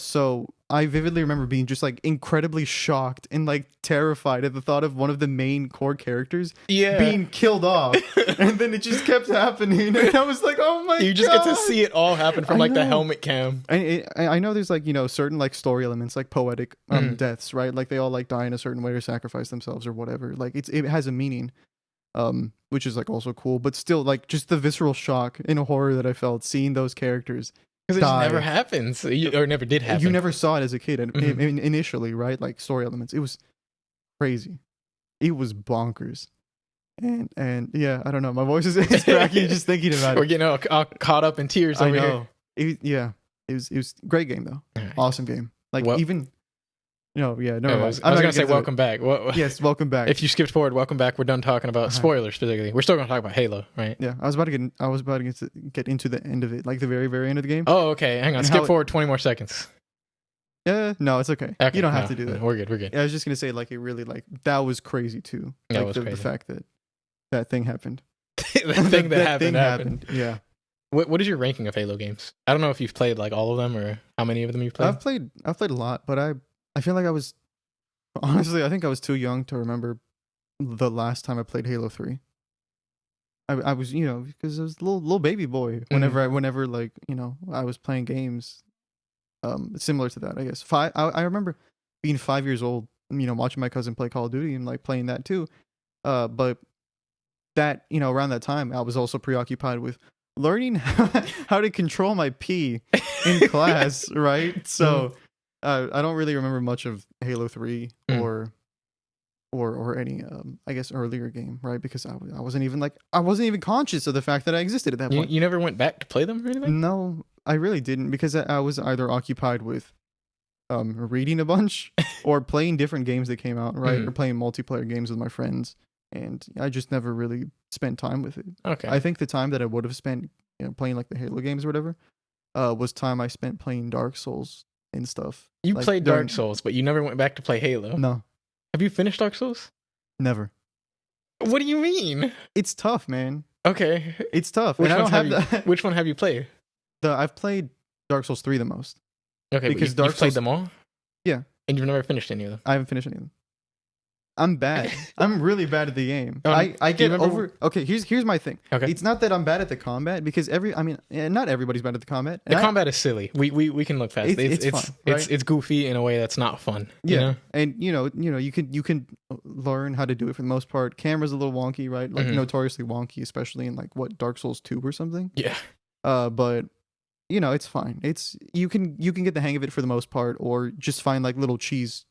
[SPEAKER 1] So I vividly remember being just like incredibly shocked and like terrified at the thought of one of the main core characters being killed off. And then it just kept happening. And I was like, oh my god.
[SPEAKER 2] You just get to see it all happen from like the helmet cam.
[SPEAKER 1] I know there's like, certain like story elements, like poetic deaths, right? Like they all like die in a certain way or sacrifice themselves or whatever. Like it has a meaning, which is like also cool. But still, like just the visceral shock and horror that I felt seeing those characters.
[SPEAKER 2] Because it just never happens, or never did happen.
[SPEAKER 1] You never saw it as a kid, initially, right? Like story elements. It was crazy. It was bonkers. And yeah, I don't know. My voice is cracking just thinking about it.
[SPEAKER 2] We're getting all caught up in tears over here.
[SPEAKER 1] It was great game though. Right. Awesome game. Like even. No, yeah, no.
[SPEAKER 2] I was gonna say welcome back.
[SPEAKER 1] Yes, welcome back.
[SPEAKER 2] If you skipped forward, welcome back. We're done talking about spoilers specifically. We're still gonna talk about Halo, right?
[SPEAKER 1] Yeah, I was about to get into the end of it, like the very, very end of the game.
[SPEAKER 2] Oh, okay. Hang on. Skip forward 20 more seconds.
[SPEAKER 1] Yeah, no, it's okay. You don't have to do that.
[SPEAKER 2] We're good.
[SPEAKER 1] Yeah, I was just gonna say, like, it really, like, that was crazy too. Like the fact that thing happened.
[SPEAKER 2] The thing that happened.
[SPEAKER 1] Yeah.
[SPEAKER 2] What is your ranking of Halo games? I don't know if you've played like all of them or how many of them you've played.
[SPEAKER 1] I've played a lot, but I feel like I think I was too young to remember the last time I played Halo 3. I was, because I was a little baby boy whenever like, I was playing games similar to that, I guess. I remember being 5 years old, watching my cousin play Call of Duty and like playing that too. But that, around that time, I was also preoccupied with learning how to control my pee in class, right? So I don't really remember much of Halo 3 or any I guess earlier game, right? Because I wasn't even conscious of the fact that I existed at that point.
[SPEAKER 2] You never went back to play them or anything?
[SPEAKER 1] No, I really didn't, because I was either occupied with reading a bunch or playing different games that came out, right? Or playing multiplayer games with my friends, and I just never really spent time with it.
[SPEAKER 2] Okay.
[SPEAKER 1] I think the time that I would have spent, playing like the Halo games or whatever, was time I spent playing Dark Souls and stuff.
[SPEAKER 2] You
[SPEAKER 1] like
[SPEAKER 2] played Dark Souls, but you never went back to play Halo.
[SPEAKER 1] No,
[SPEAKER 2] Have you finished Dark Souls?
[SPEAKER 1] never.
[SPEAKER 2] What do you mean?
[SPEAKER 1] It's tough, man.
[SPEAKER 2] Okay.
[SPEAKER 1] It's tough.
[SPEAKER 2] Which
[SPEAKER 1] And I
[SPEAKER 2] ones
[SPEAKER 1] don't
[SPEAKER 2] have
[SPEAKER 1] have
[SPEAKER 2] you, which one have you played?
[SPEAKER 1] I've played Dark Souls 3 the most.
[SPEAKER 2] Okay,
[SPEAKER 1] because
[SPEAKER 2] but you've played
[SPEAKER 1] Souls-
[SPEAKER 2] them all?
[SPEAKER 1] Yeah.
[SPEAKER 2] And you've never finished any of them?
[SPEAKER 1] I haven't finished any of them. I'm bad. I'm really bad at the game.
[SPEAKER 2] Do
[SPEAKER 1] I
[SPEAKER 2] you
[SPEAKER 1] get
[SPEAKER 2] remember-
[SPEAKER 1] over. Okay, here's my thing.
[SPEAKER 2] Okay.
[SPEAKER 1] It's not that I'm bad at the combat, because not everybody's bad at the combat.
[SPEAKER 2] The
[SPEAKER 1] And
[SPEAKER 2] combat is silly. We can look past it.
[SPEAKER 1] It's fun, right?
[SPEAKER 2] It's goofy in a way that's not fun.
[SPEAKER 1] Yeah,
[SPEAKER 2] You know?
[SPEAKER 1] and you can learn how to do it for the most part. Camera's a little wonky, right? Like notoriously wonky, especially in like what Dark Souls 2 or something.
[SPEAKER 2] Yeah.
[SPEAKER 1] But it's fine. It's you can get the hang of it for the most part, or just find like little cheese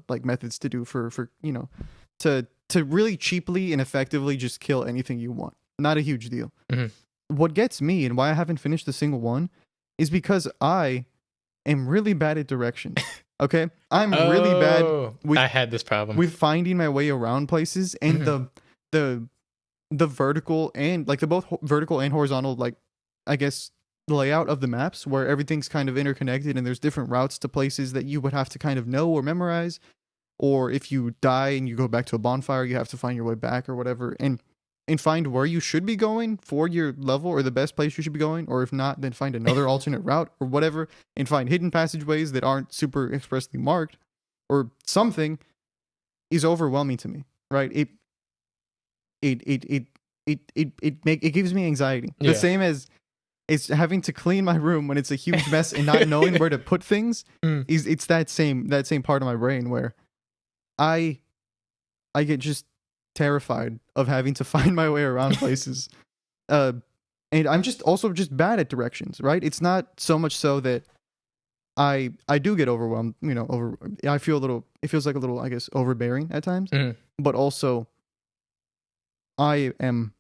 [SPEAKER 1] like methods to do for to really cheaply and effectively just kill anything you want. Not a huge deal. What gets me, and why I haven't finished a single one, is because I am really bad at directions. Okay, I'm really bad
[SPEAKER 2] I had this problem
[SPEAKER 1] with finding my way around places, and the vertical and like the both vertical and horizontal, like I guess layout of the maps, where everything's kind of interconnected and there's different routes to places that you would have to kind of know or memorize, or if you die and you go back to a bonfire, you have to find your way back or whatever, and find where you should be going for your level, or the best place you should be going, or if not, then find another alternate route or whatever, and find hidden passageways that aren't super expressly marked or something, is overwhelming to me, right? It gives me anxiety.
[SPEAKER 2] Yeah.
[SPEAKER 1] The same as it's having to clean my room when it's a huge mess and not knowing where to put things. It's that same part of my brain where I get just terrified of having to find my way around places. And I'm just also just bad at directions, right? It's not so much so that I do get overwhelmed, it feels like a little, I guess, overbearing at times, but also I am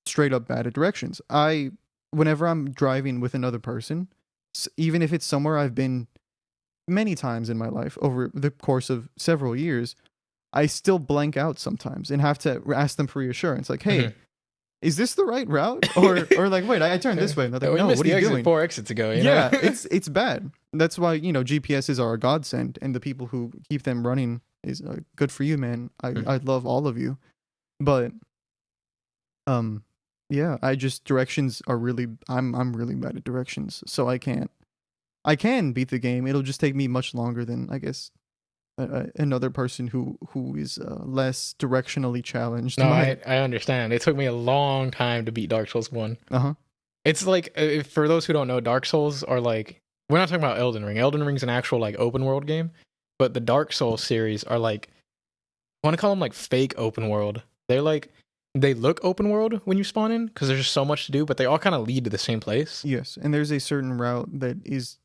[SPEAKER 1] straight up bad at directions. Whenever I'm driving with another person, even if it's somewhere I've been many times in my life over the course of several years, I still blank out sometimes and have to ask them for reassurance. Like, hey, is this the right route? Or like, wait, I turned this way. And they're like, no, what are you doing?
[SPEAKER 2] 4 exits ago.
[SPEAKER 1] Yeah, it's bad. That's why, GPSs are a godsend, and the people who keep them running is good for you, man. I love all of you. But, yeah, directions are really, I'm really bad at directions. So I can beat the game. It'll just take me much longer than, I guess, another person who is less directionally challenged.
[SPEAKER 2] No, I understand. It took me a long time to beat Dark Souls 1. It's like, for those who don't know, Dark Souls are like, we're not talking about Elden Ring. Elden Ring's an actual like open world game, but the Dark Souls series are like, I want to call them like fake open world. They're like, they look open world when you spawn in because there's just so much to do, but they all kind of lead to the same place.
[SPEAKER 1] Yes, and there's a certain route that is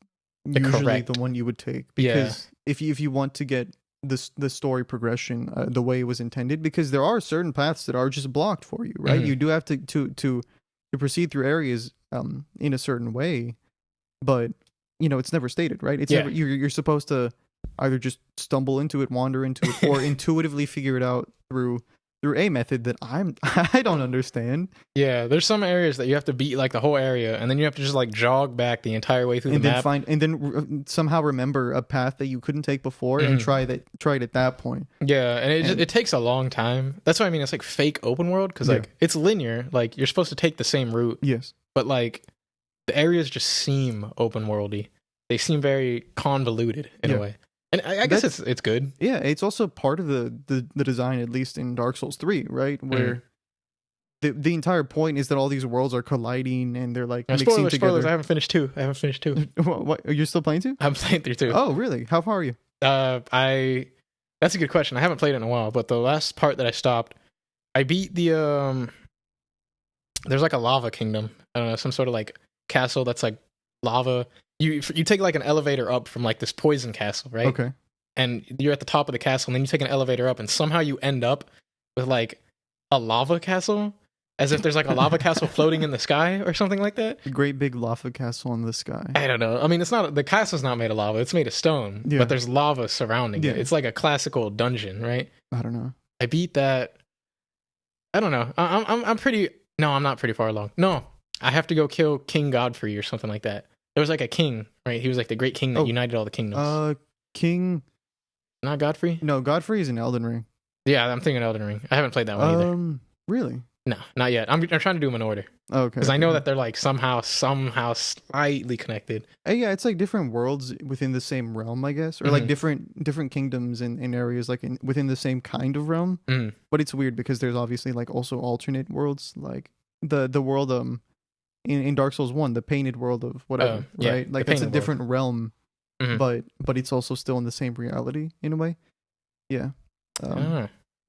[SPEAKER 1] usually the one you would take, because if you want to get the story progression the way it was intended, because there are certain paths that are just blocked for you, right? You do have to proceed through areas in a certain way, but it's never stated, right? It's never, you're supposed to either just stumble into it, wander into it, or intuitively figure it out through a method that I don't understand.
[SPEAKER 2] Yeah, there's some areas that you have to beat like the whole area, and then you have to just like jog back the entire way through the map,
[SPEAKER 1] and then somehow remember a path that you couldn't take before and try it at that point.
[SPEAKER 2] Yeah, and it takes a long time. That's what I mean. It's like fake open world because like it's linear. Like you're supposed to take the same route.
[SPEAKER 1] Yes, but
[SPEAKER 2] like the areas just seem open worldy. They seem very convoluted in a way. And I guess it's good. Yeah,
[SPEAKER 1] it's also part of the design, at least in Dark Souls 3, right? Where the entire point is that all these worlds are colliding and they're like mixing together.
[SPEAKER 2] Spoilers, I haven't finished 2.
[SPEAKER 1] What, are you still playing 2?
[SPEAKER 2] I'm playing through 2.
[SPEAKER 1] Oh, really? How far are you?
[SPEAKER 2] That's a good question. I haven't played it in a while, but the last part that I stopped, I beat the there's like a lava kingdom I don't know, some sort of like castle that's like lava. You take like an elevator up from like this poison castle, right?
[SPEAKER 1] Okay.
[SPEAKER 2] And you're at the top of the castle, and then you take an elevator up, and somehow you end up with like a lava castle, as if there's like a lava castle floating in the sky or something like that.
[SPEAKER 1] A great big lava castle in the sky.
[SPEAKER 2] I don't know. I mean, it's not, the castle's not made of lava; it's made of stone.
[SPEAKER 1] Yeah.
[SPEAKER 2] But there's lava surrounding it.
[SPEAKER 1] Yeah.
[SPEAKER 2] It's like a classical dungeon, right?
[SPEAKER 1] I don't know.
[SPEAKER 2] I beat that. I don't know. I'm pretty. No, I'm not pretty far along. No, I have to go kill King Godfrey or something like that. There was like a king, right? He was like the great king that united all the kingdoms.
[SPEAKER 1] King.
[SPEAKER 2] Not Godfrey?
[SPEAKER 1] No, Godfrey is in Elden Ring.
[SPEAKER 2] Yeah, I'm thinking Elden Ring. I haven't played that one either.
[SPEAKER 1] Really?
[SPEAKER 2] No, not yet. I'm trying to do them in order.
[SPEAKER 1] Okay.
[SPEAKER 2] Because I know that they're like somehow slightly connected.
[SPEAKER 1] Yeah, it's like different worlds within the same realm, I guess, or like different kingdoms in areas like within the same kind of realm.
[SPEAKER 2] Mm.
[SPEAKER 1] But it's weird because there's obviously like also alternate worlds, like the world in Dark Souls 1, the painted world of whatever,
[SPEAKER 2] yeah,
[SPEAKER 1] right? Like that's a different realm, but it's also still in the same reality in a way. Yeah.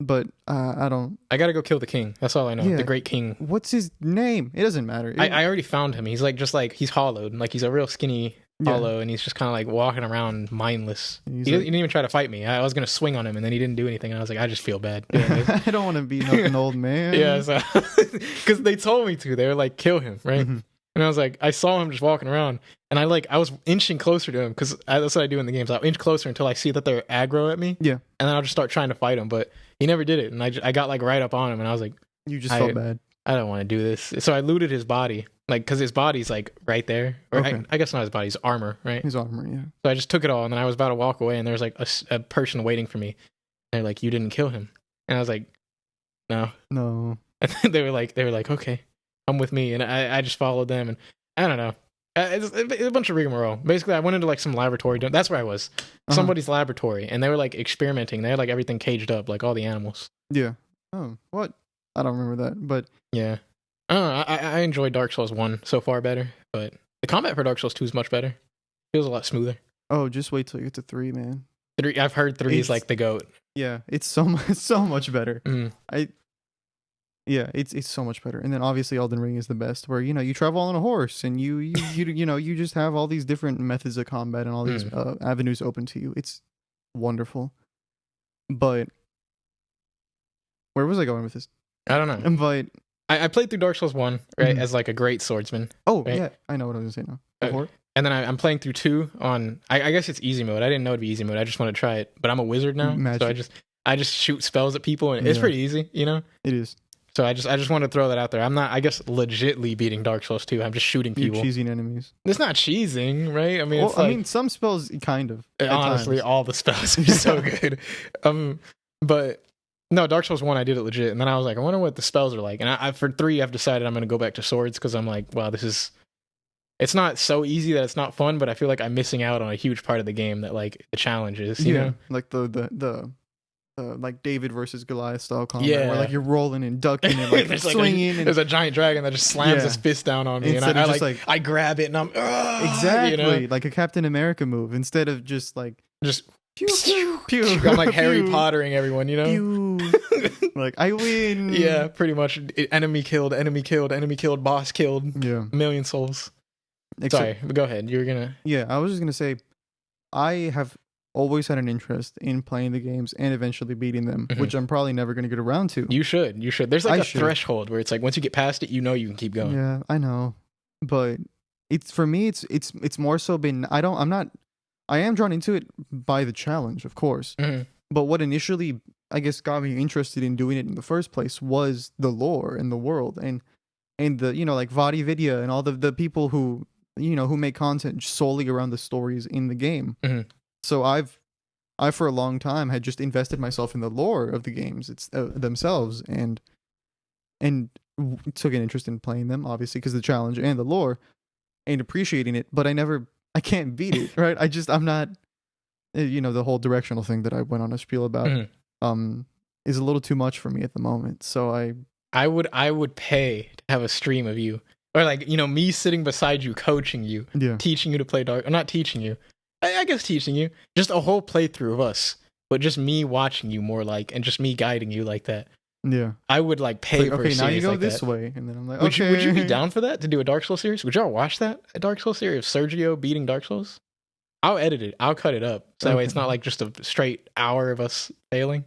[SPEAKER 1] But I don't.
[SPEAKER 2] I gotta go kill the king. That's all I know.
[SPEAKER 1] Yeah.
[SPEAKER 2] The great king.
[SPEAKER 1] What's his name? It doesn't matter.
[SPEAKER 2] I already found him. He's like he's hollowed. Like he's a real skinny hollow, and he's just kind of like walking around mindless. He didn't even try to fight me. I was gonna swing on him, and then he didn't do anything. And I was like, I just feel bad.
[SPEAKER 1] I don't want to be an old man.
[SPEAKER 2] Yeah, because they told me to. They were like, kill him, right? Mm-hmm. And I was like, I saw him just walking around, and I was inching closer to him because that's what I do in the games. I'll inch closer until I see that they're aggro at me.
[SPEAKER 1] Yeah,
[SPEAKER 2] and then I'll just start trying to fight him, but he never did it. And I got like right up on him, and I was like,
[SPEAKER 1] you just felt bad.
[SPEAKER 2] I don't want to do this. So I looted his body, like because his body's like right there. Or
[SPEAKER 1] okay.
[SPEAKER 2] I guess not his body, his armor, right?
[SPEAKER 1] His armor, yeah.
[SPEAKER 2] So I just took it all, and then I was about to walk away, and there was like a person waiting for me. And they're like, you didn't kill him, and I was like, no. And they were like, okay, come with me, and I just followed them, and I don't know. It's a bunch of rigmarole. Basically, I went into like some laboratory. That's where I was. Somebody's laboratory, and they were like experimenting. They had like everything caged up, like all the animals.
[SPEAKER 1] Yeah. Oh, what? I don't remember that, but
[SPEAKER 2] yeah. I don't know. I enjoyed Dark Souls 1 so far better, but the combat for Dark Souls 2 is much better. Feels a lot smoother.
[SPEAKER 1] Oh, just wait till you get to 3, man.
[SPEAKER 2] 3, I've heard 3 is like the GOAT.
[SPEAKER 1] Yeah, it's so much better.
[SPEAKER 2] Mm.
[SPEAKER 1] Yeah, it's so much better. And then obviously Elden Ring is the best, where you travel on a horse and you just have all these different methods of combat and all these avenues open to you. It's wonderful. But where was I going with this?
[SPEAKER 2] I don't know.
[SPEAKER 1] But
[SPEAKER 2] I played through Dark Souls 1, right, as like a great swordsman.
[SPEAKER 1] Oh,
[SPEAKER 2] right?
[SPEAKER 1] yeah, I know what I was going to say now.
[SPEAKER 2] And then I'm playing through 2 on, I guess it's easy mode. I didn't know it'd be easy mode. I just want to try it. But I'm a wizard now,
[SPEAKER 1] Magic.
[SPEAKER 2] So I just shoot spells at people, and it's pretty easy, you know?
[SPEAKER 1] It is.
[SPEAKER 2] So I just want to throw that out there. I'm not, I guess, legitly beating Dark Souls 2. I'm just shooting people.
[SPEAKER 1] You're cheesing enemies.
[SPEAKER 2] It's not cheesing, right? I mean,
[SPEAKER 1] well, I mean, some spells kind of.
[SPEAKER 2] Honestly, all the spells are so good. But no, Dark Souls 1, I did it legit, and then I was like, I wonder what the spells are like. And I for 3, I've decided I'm going to go back to swords because I'm like, wow, it's not so easy that it's not fun, but I feel like I'm missing out on a huge part of the game that like the challenge is. You know?
[SPEAKER 1] Like the like David versus Goliath style combat, where like you're rolling and ducking and like swinging.
[SPEAKER 2] There's a giant dragon that just slams his fist down on me,
[SPEAKER 1] instead
[SPEAKER 2] and I grab it and I'm
[SPEAKER 1] exactly like a Captain America move instead of just pew, pew, pew.
[SPEAKER 2] I'm like Harry Pottering everyone, you know.
[SPEAKER 1] Pew. Like I win.
[SPEAKER 2] Yeah, pretty much. Enemy killed, boss killed.
[SPEAKER 1] Yeah,
[SPEAKER 2] a million souls. Sorry, but go ahead. You were gonna.
[SPEAKER 1] Yeah, I was just gonna say, I have always had an interest in playing the games and eventually beating them, which I'm probably never going to get around to.
[SPEAKER 2] You should. There's like a threshold where it's like once you get past it, you know you can keep going.
[SPEAKER 1] Yeah, I know. But it's for me it's more so been I am drawn into it by the challenge, of course. But what initially I guess got me interested in doing it in the first place was the lore and the world and the like Vadi Vidya and all the people who who make content solely around the stories in the game. So I for a long time had just invested myself in the lore of the games themselves and took an interest in playing them, obviously because of the challenge and the lore and appreciating it, but I can't beat it, right? I'm not, the whole directional thing that I went on a spiel about is a little too much for me at the moment. So
[SPEAKER 2] I would pay to have a stream of you, or like me sitting beside you, coaching you, teaching you to play Dark, or not teaching you. I guess teaching you, just a whole playthrough of us, but just me watching you more like, and just me guiding you like that.
[SPEAKER 1] Yeah.
[SPEAKER 2] I would like pay for a
[SPEAKER 1] okay,
[SPEAKER 2] series
[SPEAKER 1] now you go
[SPEAKER 2] like
[SPEAKER 1] this
[SPEAKER 2] that.
[SPEAKER 1] way, and then I'm like,
[SPEAKER 2] Would you be
[SPEAKER 1] okay.
[SPEAKER 2] down for that, to do a Dark Souls series? Would y'all watch that, a Dark Souls series of Sergio beating Dark Souls? I'll edit it. I'll cut it up so that way it's
[SPEAKER 1] Okay.
[SPEAKER 2] not like just a straight hour of us failing.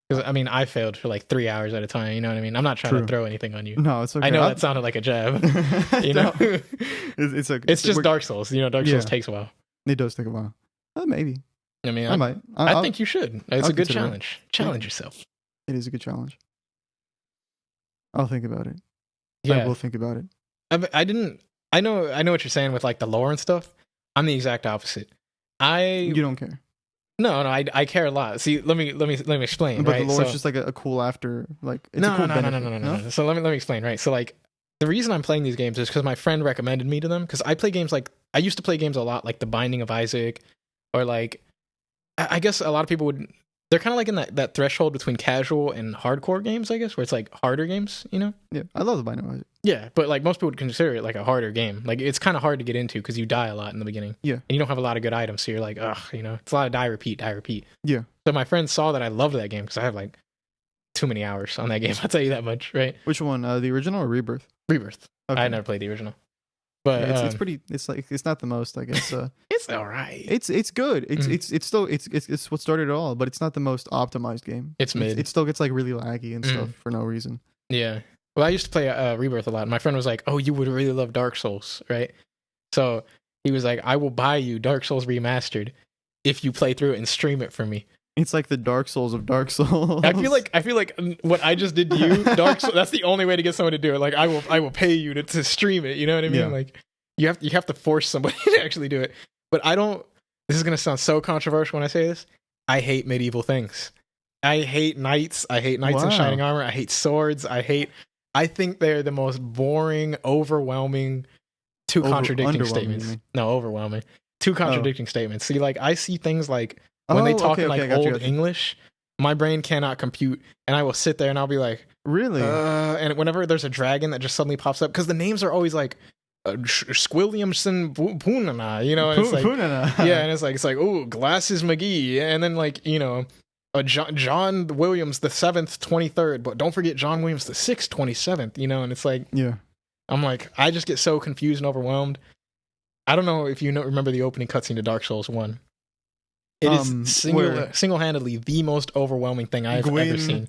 [SPEAKER 2] Because I mean, I failed for like 3 hours at a time. You know what I mean? I'm not trying
[SPEAKER 1] True.
[SPEAKER 2] to throw anything on you.
[SPEAKER 1] No, it's okay.
[SPEAKER 2] I know that sounded like a jab. You know,
[SPEAKER 1] No, it's okay.
[SPEAKER 2] it's just Dark Souls. You know, Dark Souls
[SPEAKER 1] Yeah.
[SPEAKER 2] takes a while.
[SPEAKER 1] It does take a while. Maybe.
[SPEAKER 2] I mean,
[SPEAKER 1] I might.
[SPEAKER 2] I think you should. It's
[SPEAKER 1] I'll
[SPEAKER 2] a good
[SPEAKER 1] consider it.
[SPEAKER 2] challenge. Challenge yourself.
[SPEAKER 1] It is a good challenge. I'll think about it.
[SPEAKER 2] Yeah,
[SPEAKER 1] I will think about it.
[SPEAKER 2] I didn't. I know what you're saying with like the lore and stuff. I'm the exact opposite.
[SPEAKER 1] You don't care.
[SPEAKER 2] No, I care a lot. See, let me explain.
[SPEAKER 1] But
[SPEAKER 2] right?
[SPEAKER 1] the lore is
[SPEAKER 2] So-
[SPEAKER 1] just like a cool after, like it's
[SPEAKER 2] no,
[SPEAKER 1] a cool
[SPEAKER 2] no.
[SPEAKER 1] benefit.
[SPEAKER 2] So let me explain. Right. So like the reason I'm playing these games is because my friend recommended me to them. Because I play games like I used to play games a lot, like The Binding of Isaac, or like I guess a lot of people would. They're kind of like in that threshold between casual and hardcore games, I guess, where it's like harder games, you know?
[SPEAKER 1] Yeah, I love the Binding of Isaac.
[SPEAKER 2] Yeah, but like most people would consider it like a harder game. Like it's kind of hard to get into because you die a lot in the beginning.
[SPEAKER 1] Yeah.
[SPEAKER 2] And you don't have a lot of good items, so you're like, ugh, you know, it's a lot of die, repeat.
[SPEAKER 1] Yeah.
[SPEAKER 2] So my friend saw that I loved that game because I have like too many hours on that game. I'll tell you that much, right?
[SPEAKER 1] Which one? The original or Rebirth?
[SPEAKER 2] Rebirth.
[SPEAKER 1] Okay.
[SPEAKER 2] I never played the original. But
[SPEAKER 1] Yeah, it's pretty. It's like it's not the most. I guess.
[SPEAKER 2] it's all right.
[SPEAKER 1] It's good.
[SPEAKER 2] Mm.
[SPEAKER 1] It's still it's what started it all, but it's not the most optimized game.
[SPEAKER 2] It's mid.
[SPEAKER 1] It still gets like really laggy and stuff for no reason.
[SPEAKER 2] Yeah. Well, I used to play Rebirth a lot. My friend was like, "Oh, you would really love Dark Souls, right?" So he was like, "I will buy you Dark Souls Remastered if you play through it and stream it for me."
[SPEAKER 1] It's like the Dark Souls of Dark Souls.
[SPEAKER 2] I feel like what I just did to you, Dark Souls. That's the only way to get someone to do it. Like I will pay you to stream it. You know what I mean?
[SPEAKER 1] Yeah.
[SPEAKER 2] Like you have to force somebody to actually do it. But I don't. This is gonna sound so controversial when I say this. I hate medieval things. I hate knights. I hate knights in
[SPEAKER 1] Wow.
[SPEAKER 2] shining armor. I hate swords. I think they're the most boring, overwhelming, contradicting
[SPEAKER 1] underwhelming,
[SPEAKER 2] statements.
[SPEAKER 1] you mean?
[SPEAKER 2] No, overwhelming. Two contradicting statements. See, like I see things like when they talk in like
[SPEAKER 1] got you,
[SPEAKER 2] old English, my brain cannot compute, and I will sit there and I'll be like,
[SPEAKER 1] Really?
[SPEAKER 2] and whenever there's a dragon that just suddenly pops up, because the names are always like Squilliamson Poonana, you know, and it's like, yeah, and it's like, oh, Glasses McGee, and then like, you know, John Williams the 7th 23rd, but don't forget John Williams the 6th 27th, you know, and it's like,
[SPEAKER 1] Yeah.
[SPEAKER 2] I'm like, I just get so confused and overwhelmed. I don't know if you remember the opening cutscene to Dark Souls 1. It is single-handedly the most overwhelming thing I've ever seen.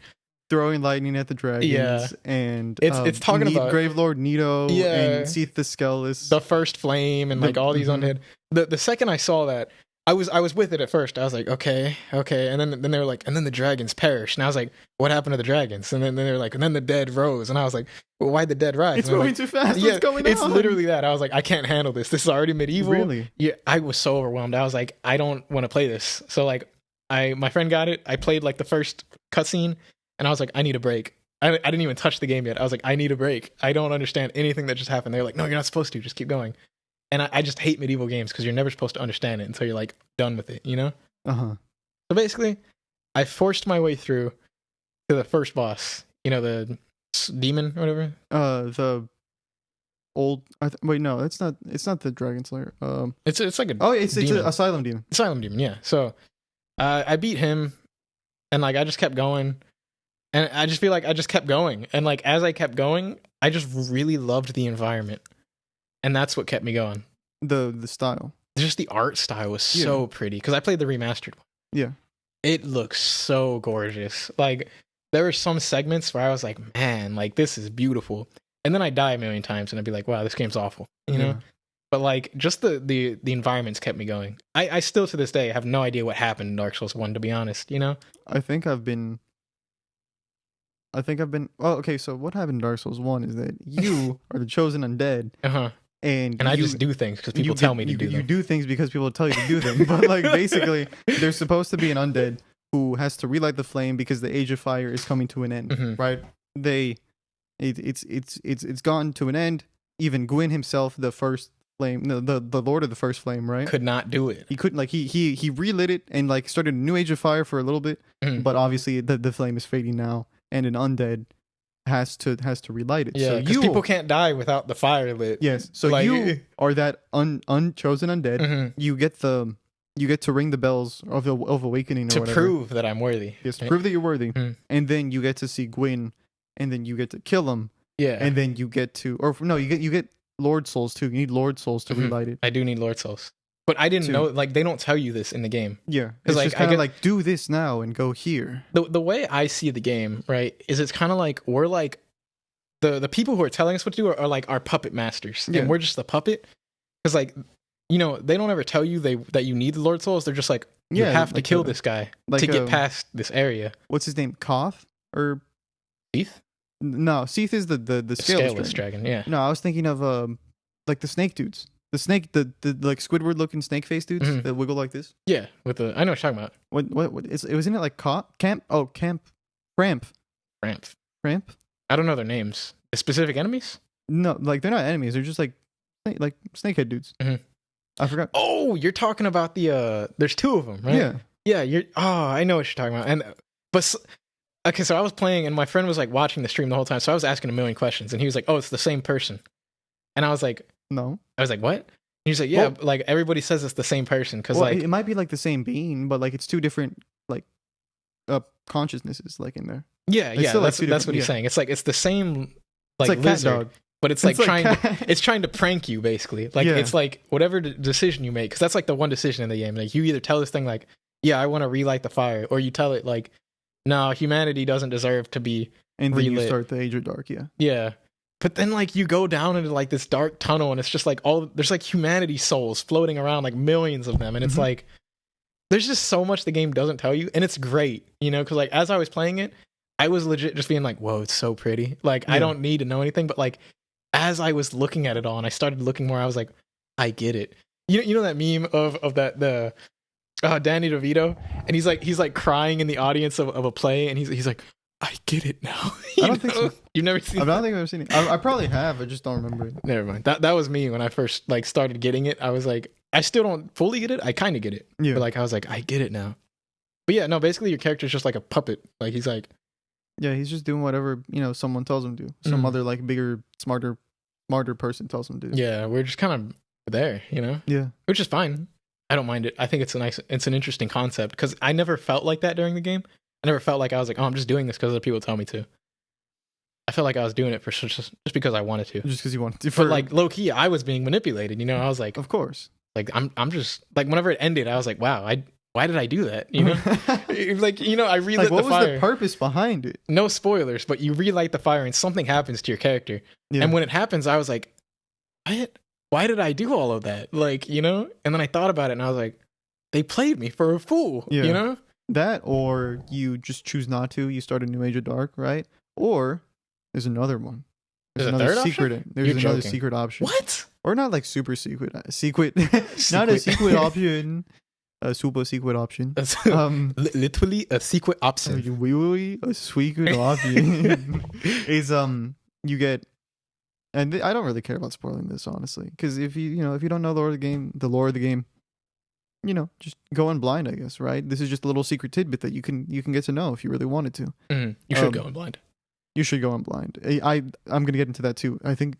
[SPEAKER 1] Throwing lightning at the dragons.
[SPEAKER 2] Yeah.
[SPEAKER 1] And
[SPEAKER 2] It's talking about
[SPEAKER 1] Gravelord Nito and Seath the Skellis.
[SPEAKER 2] The first flame and like all these undead. The second I saw that, I was with it at first. I was like, okay, and then they were like, and then the dragons perished. And I was like, what happened to the dragons? And then they were like, and then the dead rose. And I was like, well, why'd the dead rise?
[SPEAKER 1] It's moving too fast.
[SPEAKER 2] Yeah,
[SPEAKER 1] What's going on?
[SPEAKER 2] it's literally that. I was like, I can't handle this. This is already medieval.
[SPEAKER 1] Really?
[SPEAKER 2] Yeah, I was so overwhelmed. I was like, I don't want to play this. So like, my friend got it. I played like the first cutscene, and I was like, I need a break. I didn't even touch the game yet. I was like, I need a break. I don't understand anything that just happened. They're like, no, you're not supposed to. Just keep going. And I just hate medieval games because you're never supposed to understand it until you're like done with it, you know?
[SPEAKER 1] Uh-huh.
[SPEAKER 2] So basically, I forced my way through to the first boss. You know, the demon or whatever?
[SPEAKER 1] The old wait, no, it's not the Dragon Slayer.
[SPEAKER 2] It's like a
[SPEAKER 1] it's an Asylum Demon.
[SPEAKER 2] Asylum Demon, yeah. So I beat him, and like I just kept going. And I just feel like I just kept going. And like as I kept going, I just really loved the environment. And that's what kept me going.
[SPEAKER 1] The style.
[SPEAKER 2] Just the art style was so pretty. Because I played the remastered one.
[SPEAKER 1] Yeah.
[SPEAKER 2] It looks so gorgeous. Like, there were some segments where I was like, man, like, this is beautiful. And then I die a million times and I'd be like, wow, this game's awful. You know? But like, just the environments kept me going. I still, to this day, have no idea what happened in Dark Souls 1, to be honest, you know?
[SPEAKER 1] I think I've been... Well, okay, so what happened in Dark Souls 1 is that you are the chosen undead.
[SPEAKER 2] Uh-huh.
[SPEAKER 1] And
[SPEAKER 2] I just do things because people tell me to do them.
[SPEAKER 1] You do things because people tell you to do them. But like basically, there's supposed to be an undead who has to relight the flame because the Age of Fire is coming to an end, right? It's gone to an end. Even Gwyn himself, the first flame, the Lord of the First Flame, right?
[SPEAKER 2] Could not do it.
[SPEAKER 1] He couldn't, like he relit it and like started a new Age of Fire for a little bit, but obviously the flame is fading now, and an undead has to relight it.
[SPEAKER 2] Yeah, because people can't die without the fire lit.
[SPEAKER 1] Yes, so
[SPEAKER 2] like,
[SPEAKER 1] you are that unchosen undead. You get the you get to ring the bells of awakening or
[SPEAKER 2] To
[SPEAKER 1] whatever.
[SPEAKER 2] prove that I'm worthy.
[SPEAKER 1] Yes, prove that you're worthy.
[SPEAKER 2] Mm.
[SPEAKER 1] And then you get to see Gwyn, and then you get to kill him,
[SPEAKER 2] Yeah.
[SPEAKER 1] and then you get to, or no, you get Lord Souls too. You need Lord Souls to relight it.
[SPEAKER 2] I do need Lord Souls. But I didn't know, like, they don't tell you this in the game.
[SPEAKER 1] Yeah. It's
[SPEAKER 2] like,
[SPEAKER 1] just kind of like, do this now and go here.
[SPEAKER 2] The way I see the game, right, is it's kind of like, we're like, the people who are telling us what to do are like our puppet masters.
[SPEAKER 1] Yeah.
[SPEAKER 2] And we're just the puppet. Because, like, you know, they don't ever tell you that you need the Lord Souls. They're just like, you have to kill this guy to get past this area.
[SPEAKER 1] What's his name? Koth? Or
[SPEAKER 2] Seath?
[SPEAKER 1] No, Seath is the scaleless dragon.
[SPEAKER 2] Yeah.
[SPEAKER 1] No, I was thinking of like the snake dudes. The snake, the like Squidward looking snake face dudes that wiggle like this.
[SPEAKER 2] Yeah, with the I know what you're talking about.
[SPEAKER 1] It wasn't it like Camp? Oh, Cramp.
[SPEAKER 2] I don't know their names. Specific enemies?
[SPEAKER 1] No, like they're not enemies. They're just like snakehead dudes. I forgot.
[SPEAKER 2] Oh, you're talking about the there's two of them, right?
[SPEAKER 1] Yeah.
[SPEAKER 2] Yeah, I know what you're talking about. Okay, so I was playing and my friend was like watching the stream the whole time. So I was asking a million questions and he was like, "Oh, it's the same person." And I was like,
[SPEAKER 1] "No."
[SPEAKER 2] I was like, "What?" And he's like, "Yeah, like everybody says it's the same person cuz like
[SPEAKER 1] it might be like the same being, but like it's two different like consciousnesses like in there."
[SPEAKER 2] Yeah,
[SPEAKER 1] it's
[SPEAKER 2] yeah,
[SPEAKER 1] that's
[SPEAKER 2] what he's saying. It's like it's the same like,
[SPEAKER 1] it's like
[SPEAKER 2] lizard,
[SPEAKER 1] cat dog.
[SPEAKER 2] but it's like trying to prank you basically. Like it's like whatever decision you make, cuz that's like the one decision in the game. Like you either tell this thing like, "Yeah, I want to relight the fire," or you tell it like, "No, humanity doesn't deserve to be
[SPEAKER 1] and then
[SPEAKER 2] relit."
[SPEAKER 1] You start the Age of Dark, yeah.
[SPEAKER 2] Yeah. But then like you go down into like this dark tunnel and it's just like there's like humanity souls floating around, like millions of them, and it's like there's just so much the game doesn't tell you, and it's great, you know, cuz like as I was playing it, I was legit just being like, "Whoa, it's so pretty." Like I don't need to know anything, but like as I was looking at it all and I started looking more, I was like, "I get it." You know that meme of that Danny DeVito, and he's like crying in the audience of a play, and he's like, "I get it now."
[SPEAKER 1] I don't think so.
[SPEAKER 2] You've never seen
[SPEAKER 1] I don't think I've ever seen it. I probably have. I just don't remember it.
[SPEAKER 2] Never mind. That was me when I first like started getting it. I was like, I still don't fully get it. I kind of get it.
[SPEAKER 1] Yeah.
[SPEAKER 2] But like I was like, I get it now. But yeah, no. Basically, your character's just like a puppet. Like he's like,
[SPEAKER 1] yeah, he's just doing whatever someone tells him to. Some other like bigger, smarter person tells him to.
[SPEAKER 2] Yeah, we're just kind of there, you know.
[SPEAKER 1] Yeah,
[SPEAKER 2] which is fine. I don't mind it. I think it's an interesting concept because I never felt like that during the game. I never felt like I was like, "Oh, I'm just doing this because other people tell me to." I felt like I was doing it for just because I wanted to.
[SPEAKER 1] Just because you wanted to.
[SPEAKER 2] But like low key, I was being manipulated. You know, I was like,
[SPEAKER 1] of course.
[SPEAKER 2] Like I'm just like whenever it ended, I was like, wow, why did I do that? You know, like I relit
[SPEAKER 1] what
[SPEAKER 2] the fire.
[SPEAKER 1] What was the purpose behind it?
[SPEAKER 2] No spoilers, but you relight the fire and something happens to your character. Yeah. And when it happens, I was like, what? Why did I do all of that? Like, you know? And then I thought about it and I was like, they played me for a fool. Yeah. You know?
[SPEAKER 1] That or you just choose not to. You start a new Age of Dark, right? Or there's another one.
[SPEAKER 2] There's another
[SPEAKER 1] secret.
[SPEAKER 2] Option?
[SPEAKER 1] There's another secret option.
[SPEAKER 2] What?
[SPEAKER 1] Or not like super secret. Not a secret option. A super secret option.
[SPEAKER 2] Literally a secret option.
[SPEAKER 1] A secret option is you get, and I don't really care about spoiling this honestly, because if you don't know the lore of the game, just go in blind, I guess, right? This is just a little secret tidbit that you can get to know if you really wanted to.
[SPEAKER 2] You should go in blind.
[SPEAKER 1] You should go in blind. I'm gonna get into that too. I think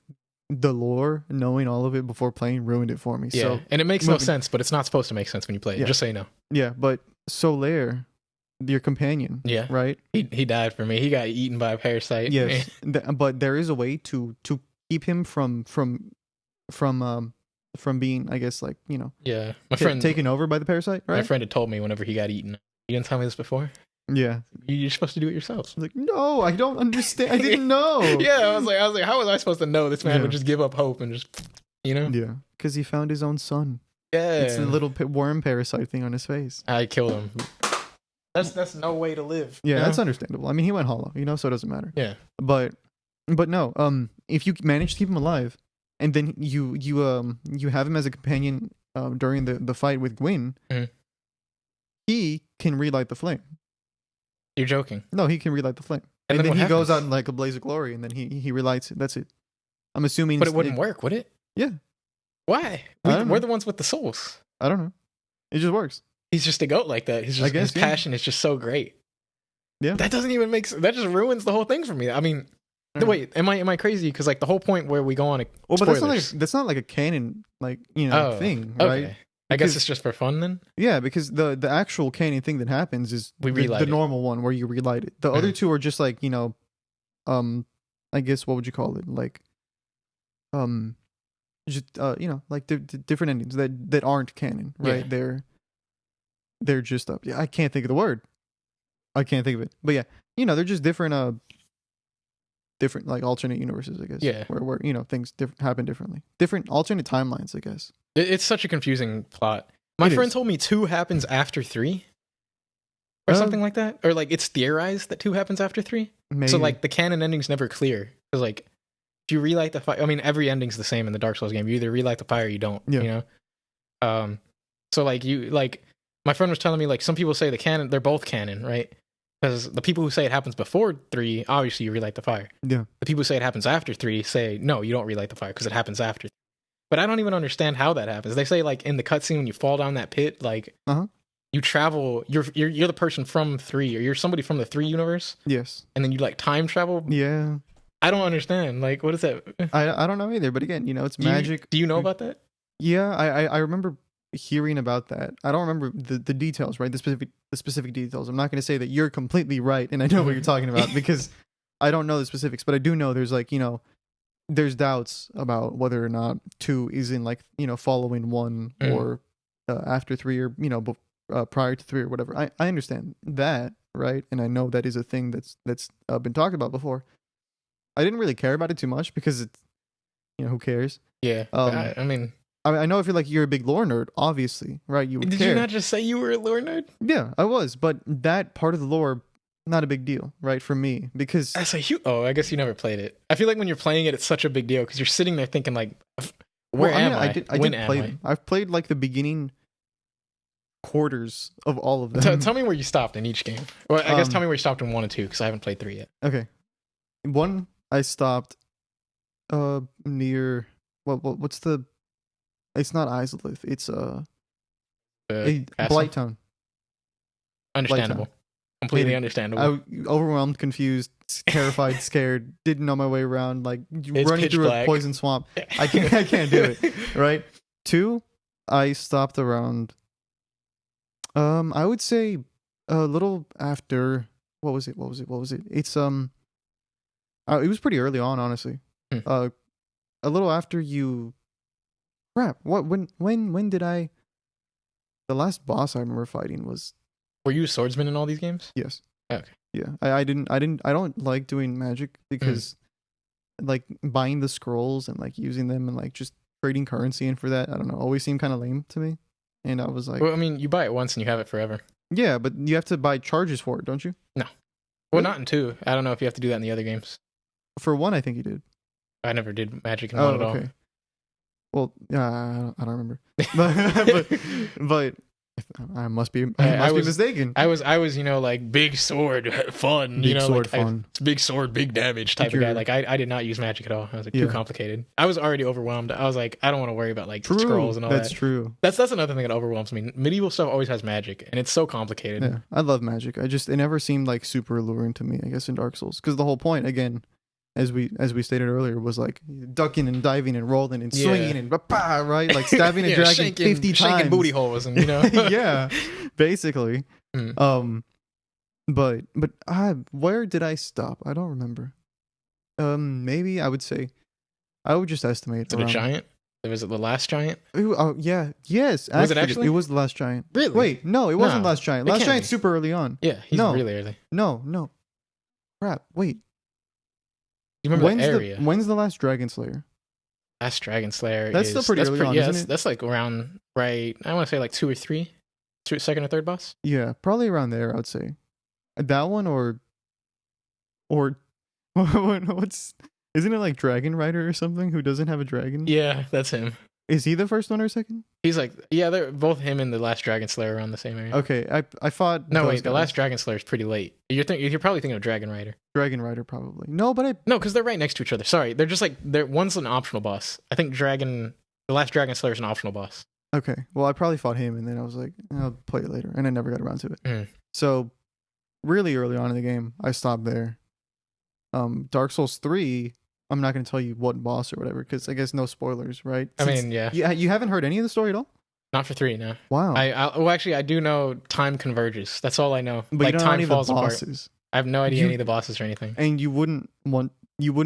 [SPEAKER 1] the lore, knowing all of it before playing, ruined it for me.
[SPEAKER 2] Yeah, so, and it makes no sense, but it's not supposed to make sense when you play it.
[SPEAKER 1] Yeah.
[SPEAKER 2] Just so you know.
[SPEAKER 1] Yeah, but Solaire, your companion, right?
[SPEAKER 2] He died for me. He got eaten by a parasite.
[SPEAKER 1] Yes, but there is a way to keep him from being, I guess, like
[SPEAKER 2] Yeah, my friend
[SPEAKER 1] taken over by the parasite. Right.
[SPEAKER 2] My friend had told me whenever he got eaten. You didn't tell me this before.
[SPEAKER 1] Yeah,
[SPEAKER 2] you're supposed to do it yourself.
[SPEAKER 1] I was like, no, I don't understand. I didn't know.
[SPEAKER 2] Yeah, I was like, how was I supposed to know this man would just give up hope and just,
[SPEAKER 1] Yeah, because he found his own son.
[SPEAKER 2] Yeah,
[SPEAKER 1] it's a little worm parasite thing on his face.
[SPEAKER 2] I killed him. That's no way to live.
[SPEAKER 1] Yeah, that's understandable. I mean, he went hollow, so it doesn't matter.
[SPEAKER 2] Yeah,
[SPEAKER 1] but no, if you manage to keep him alive, and then you have him as a companion during the fight with Gwyn, he can relight the flame.
[SPEAKER 2] You're joking.
[SPEAKER 1] No, he can relight the flame. And then he goes out in like a blaze of glory, and then he relights it. That's it. I'm assuming.
[SPEAKER 2] But it wouldn't work, would it?
[SPEAKER 1] Yeah.
[SPEAKER 2] Why? We're the ones with the souls.
[SPEAKER 1] I don't know. It just works.
[SPEAKER 2] He's just a goat like that. His passion is just so great.
[SPEAKER 1] Yeah.
[SPEAKER 2] That doesn't even make sense. That just ruins the whole thing for me. I mean, wait, am I crazy? Because like the whole point where we go on
[SPEAKER 1] but that's not like a canon thing, right?
[SPEAKER 2] Okay. I guess
[SPEAKER 1] Because-
[SPEAKER 2] it's just for fun then.
[SPEAKER 1] Yeah, because the actual canon thing that happens is
[SPEAKER 2] We
[SPEAKER 1] the
[SPEAKER 2] relight it.
[SPEAKER 1] normal one where you relight it. The other
[SPEAKER 2] Mhm.
[SPEAKER 1] two are just like, I guess what would you call it? Like, just like different endings that aren't canon, right?
[SPEAKER 2] Yeah.
[SPEAKER 1] They're just yeah, I can't think of the word. I can't think of it. But yeah, they're just different like alternate universes, I guess.
[SPEAKER 2] Yeah.
[SPEAKER 1] Where things happen differently. Different alternate timelines, I guess.
[SPEAKER 2] It's such a confusing plot. My
[SPEAKER 1] It
[SPEAKER 2] friend
[SPEAKER 1] is.
[SPEAKER 2] told me 2 happens after 3. Or something like that. Or like it's theorized that 2 happens after 3.
[SPEAKER 1] Maybe.
[SPEAKER 2] So like the canon ending's never clear. Because like if you relight the fire, I mean every ending's the same in the Dark Souls game. You either relight the fire or you don't.
[SPEAKER 1] Yeah.
[SPEAKER 2] So like my friend was telling me like some people say the canon, they're both canon, right? Because the people who say it happens before 3, obviously you relight the fire.
[SPEAKER 1] Yeah.
[SPEAKER 2] The people who say it happens after 3 say no, you don't relight the fire because it happens after. But I don't even understand how that happens. They say like in the cutscene when you fall down that pit, like you travel. You're the person from 3, or you're somebody from the 3 universe.
[SPEAKER 1] Yes.
[SPEAKER 2] And then you like time travel.
[SPEAKER 1] Yeah.
[SPEAKER 2] I don't understand. Like, what is that?
[SPEAKER 1] I don't know either. But again, it's magic.
[SPEAKER 2] Do you know about that?
[SPEAKER 1] Yeah, I remember hearing about that. I don't remember the details, right? The specific details. I'm not going to say that you're completely right, and I know what you're talking about because I don't know the specifics. But I do know there's like there's doubts about whether or not 2 is in like following 1 or after 3 or prior to 3 or whatever. I understand that, right? And I know that is a thing that's been talked about before. I didn't really care about it too much because it's who cares?
[SPEAKER 2] Yeah. I mean,
[SPEAKER 1] I know if you're a big lore nerd, obviously, right? You would
[SPEAKER 2] did
[SPEAKER 1] care.
[SPEAKER 2] you not just say you were a lore nerd?
[SPEAKER 1] Yeah, I was, but that part of the lore, not a big deal, right? For me, because
[SPEAKER 2] That's a huge. Oh, I guess you never played it. I feel like when you're playing it, it's such a big deal because you're sitting there thinking like, where am I?
[SPEAKER 1] I did play them. I've played like the beginning quarters of all of them.
[SPEAKER 2] Tell me where you stopped in each game. Well, I guess tell me where you stopped in 1 and 2 because I haven't played 3 yet.
[SPEAKER 1] Okay, 1 I stopped near what's the? It's not Islith. It's Blighttown.
[SPEAKER 2] Understandable.
[SPEAKER 1] Blighttown.
[SPEAKER 2] Completely understandable.
[SPEAKER 1] Overwhelmed, confused, terrified, scared, didn't know my way around, like running through
[SPEAKER 2] black.
[SPEAKER 1] a poison swamp. I can't do it. Right? 2, I stopped around. I would say a little after. What was it? It's it was pretty early on, honestly. A little after you. Crap. What? When did I? The last boss I remember fighting was.
[SPEAKER 2] Were you a swordsman in all these games?
[SPEAKER 1] Yes.
[SPEAKER 2] Okay.
[SPEAKER 1] Yeah. I don't like doing magic because like buying the scrolls and like using them and like just trading currency in for that, I don't know, always seemed kind of lame to me. And I was like,
[SPEAKER 2] well, I mean, you buy it once and you have it forever.
[SPEAKER 1] Yeah, but you have to buy charges for it, don't you?
[SPEAKER 2] No. Well, not in 2. I don't know if you have to do that in the other games.
[SPEAKER 1] For 1, I think you did.
[SPEAKER 2] I never did magic in 1 at all.
[SPEAKER 1] Okay. Well, I don't remember. but I must be mistaken.
[SPEAKER 2] I was like big sword fun,
[SPEAKER 1] Big sword fun.
[SPEAKER 2] It's big sword, big damage type of guy. Like I did not use magic at all. I was like too complicated. I was already overwhelmed. I was like, I don't want to worry about like scrolls and all that.
[SPEAKER 1] That's true.
[SPEAKER 2] That's another thing that overwhelms me. Medieval stuff always has magic, and it's so complicated.
[SPEAKER 1] Yeah, I love magic. It never seemed like super alluring to me, I guess, in Dark Souls, because the whole point, again, as we stated earlier, was like ducking and diving and rolling and swinging and right, like stabbing a dragon 50 times,
[SPEAKER 2] shanking booty holes, and
[SPEAKER 1] yeah, basically. But where did I stop? I don't remember. Maybe I would say, I would just estimate.
[SPEAKER 2] Is it a giant? Was it the last giant?
[SPEAKER 1] Ooh, oh yeah, yes.
[SPEAKER 2] Was it actually?
[SPEAKER 1] It was the last giant.
[SPEAKER 2] Really?
[SPEAKER 1] Wait, no, it wasn't last giant. Last giant's super early on.
[SPEAKER 2] Yeah, he's really early.
[SPEAKER 1] No. Crap. Wait.
[SPEAKER 2] You remember the area?
[SPEAKER 1] When's the last Dragon Slayer?
[SPEAKER 2] Last Dragon Slayer.
[SPEAKER 1] That's still pretty early on, isn't it?
[SPEAKER 2] That's like around right. I want to say like 2 or 3, second or third boss.
[SPEAKER 1] Yeah, probably around there. I would say that one or what's isn't it like Dragon Rider or something who doesn't have a dragon?
[SPEAKER 2] Yeah, that's him.
[SPEAKER 1] Is he the first one or second?
[SPEAKER 2] He's like, yeah, they're both him and the last Dragon Slayer around the same area.
[SPEAKER 1] Okay, I thought.
[SPEAKER 2] No, wait, the last Dragon Slayer is pretty late. You're probably thinking of Dragon Rider.
[SPEAKER 1] Dragon Rider, probably. No, but
[SPEAKER 2] no, because they're right next to each other. Sorry, they're just like one's an optional boss. I think the last Dragon Slayer is an optional boss.
[SPEAKER 1] Okay, well, I probably fought him, and then I was like, I'll play it later, and I never got around to it. So, really early on in the game, I stopped there. Dark Souls 3. I'm not going to tell you what boss or whatever, because I guess no spoilers, right?
[SPEAKER 2] I mean, yeah.
[SPEAKER 1] You haven't heard any of the story at all?
[SPEAKER 2] Not for 3, no.
[SPEAKER 1] Wow.
[SPEAKER 2] Well, actually, I do know time converges. That's all I know.
[SPEAKER 1] But
[SPEAKER 2] like
[SPEAKER 1] you don't know
[SPEAKER 2] time
[SPEAKER 1] any of the
[SPEAKER 2] falls apart.
[SPEAKER 1] bosses.
[SPEAKER 2] I have no idea any of the bosses or anything.
[SPEAKER 1] And you wouldn't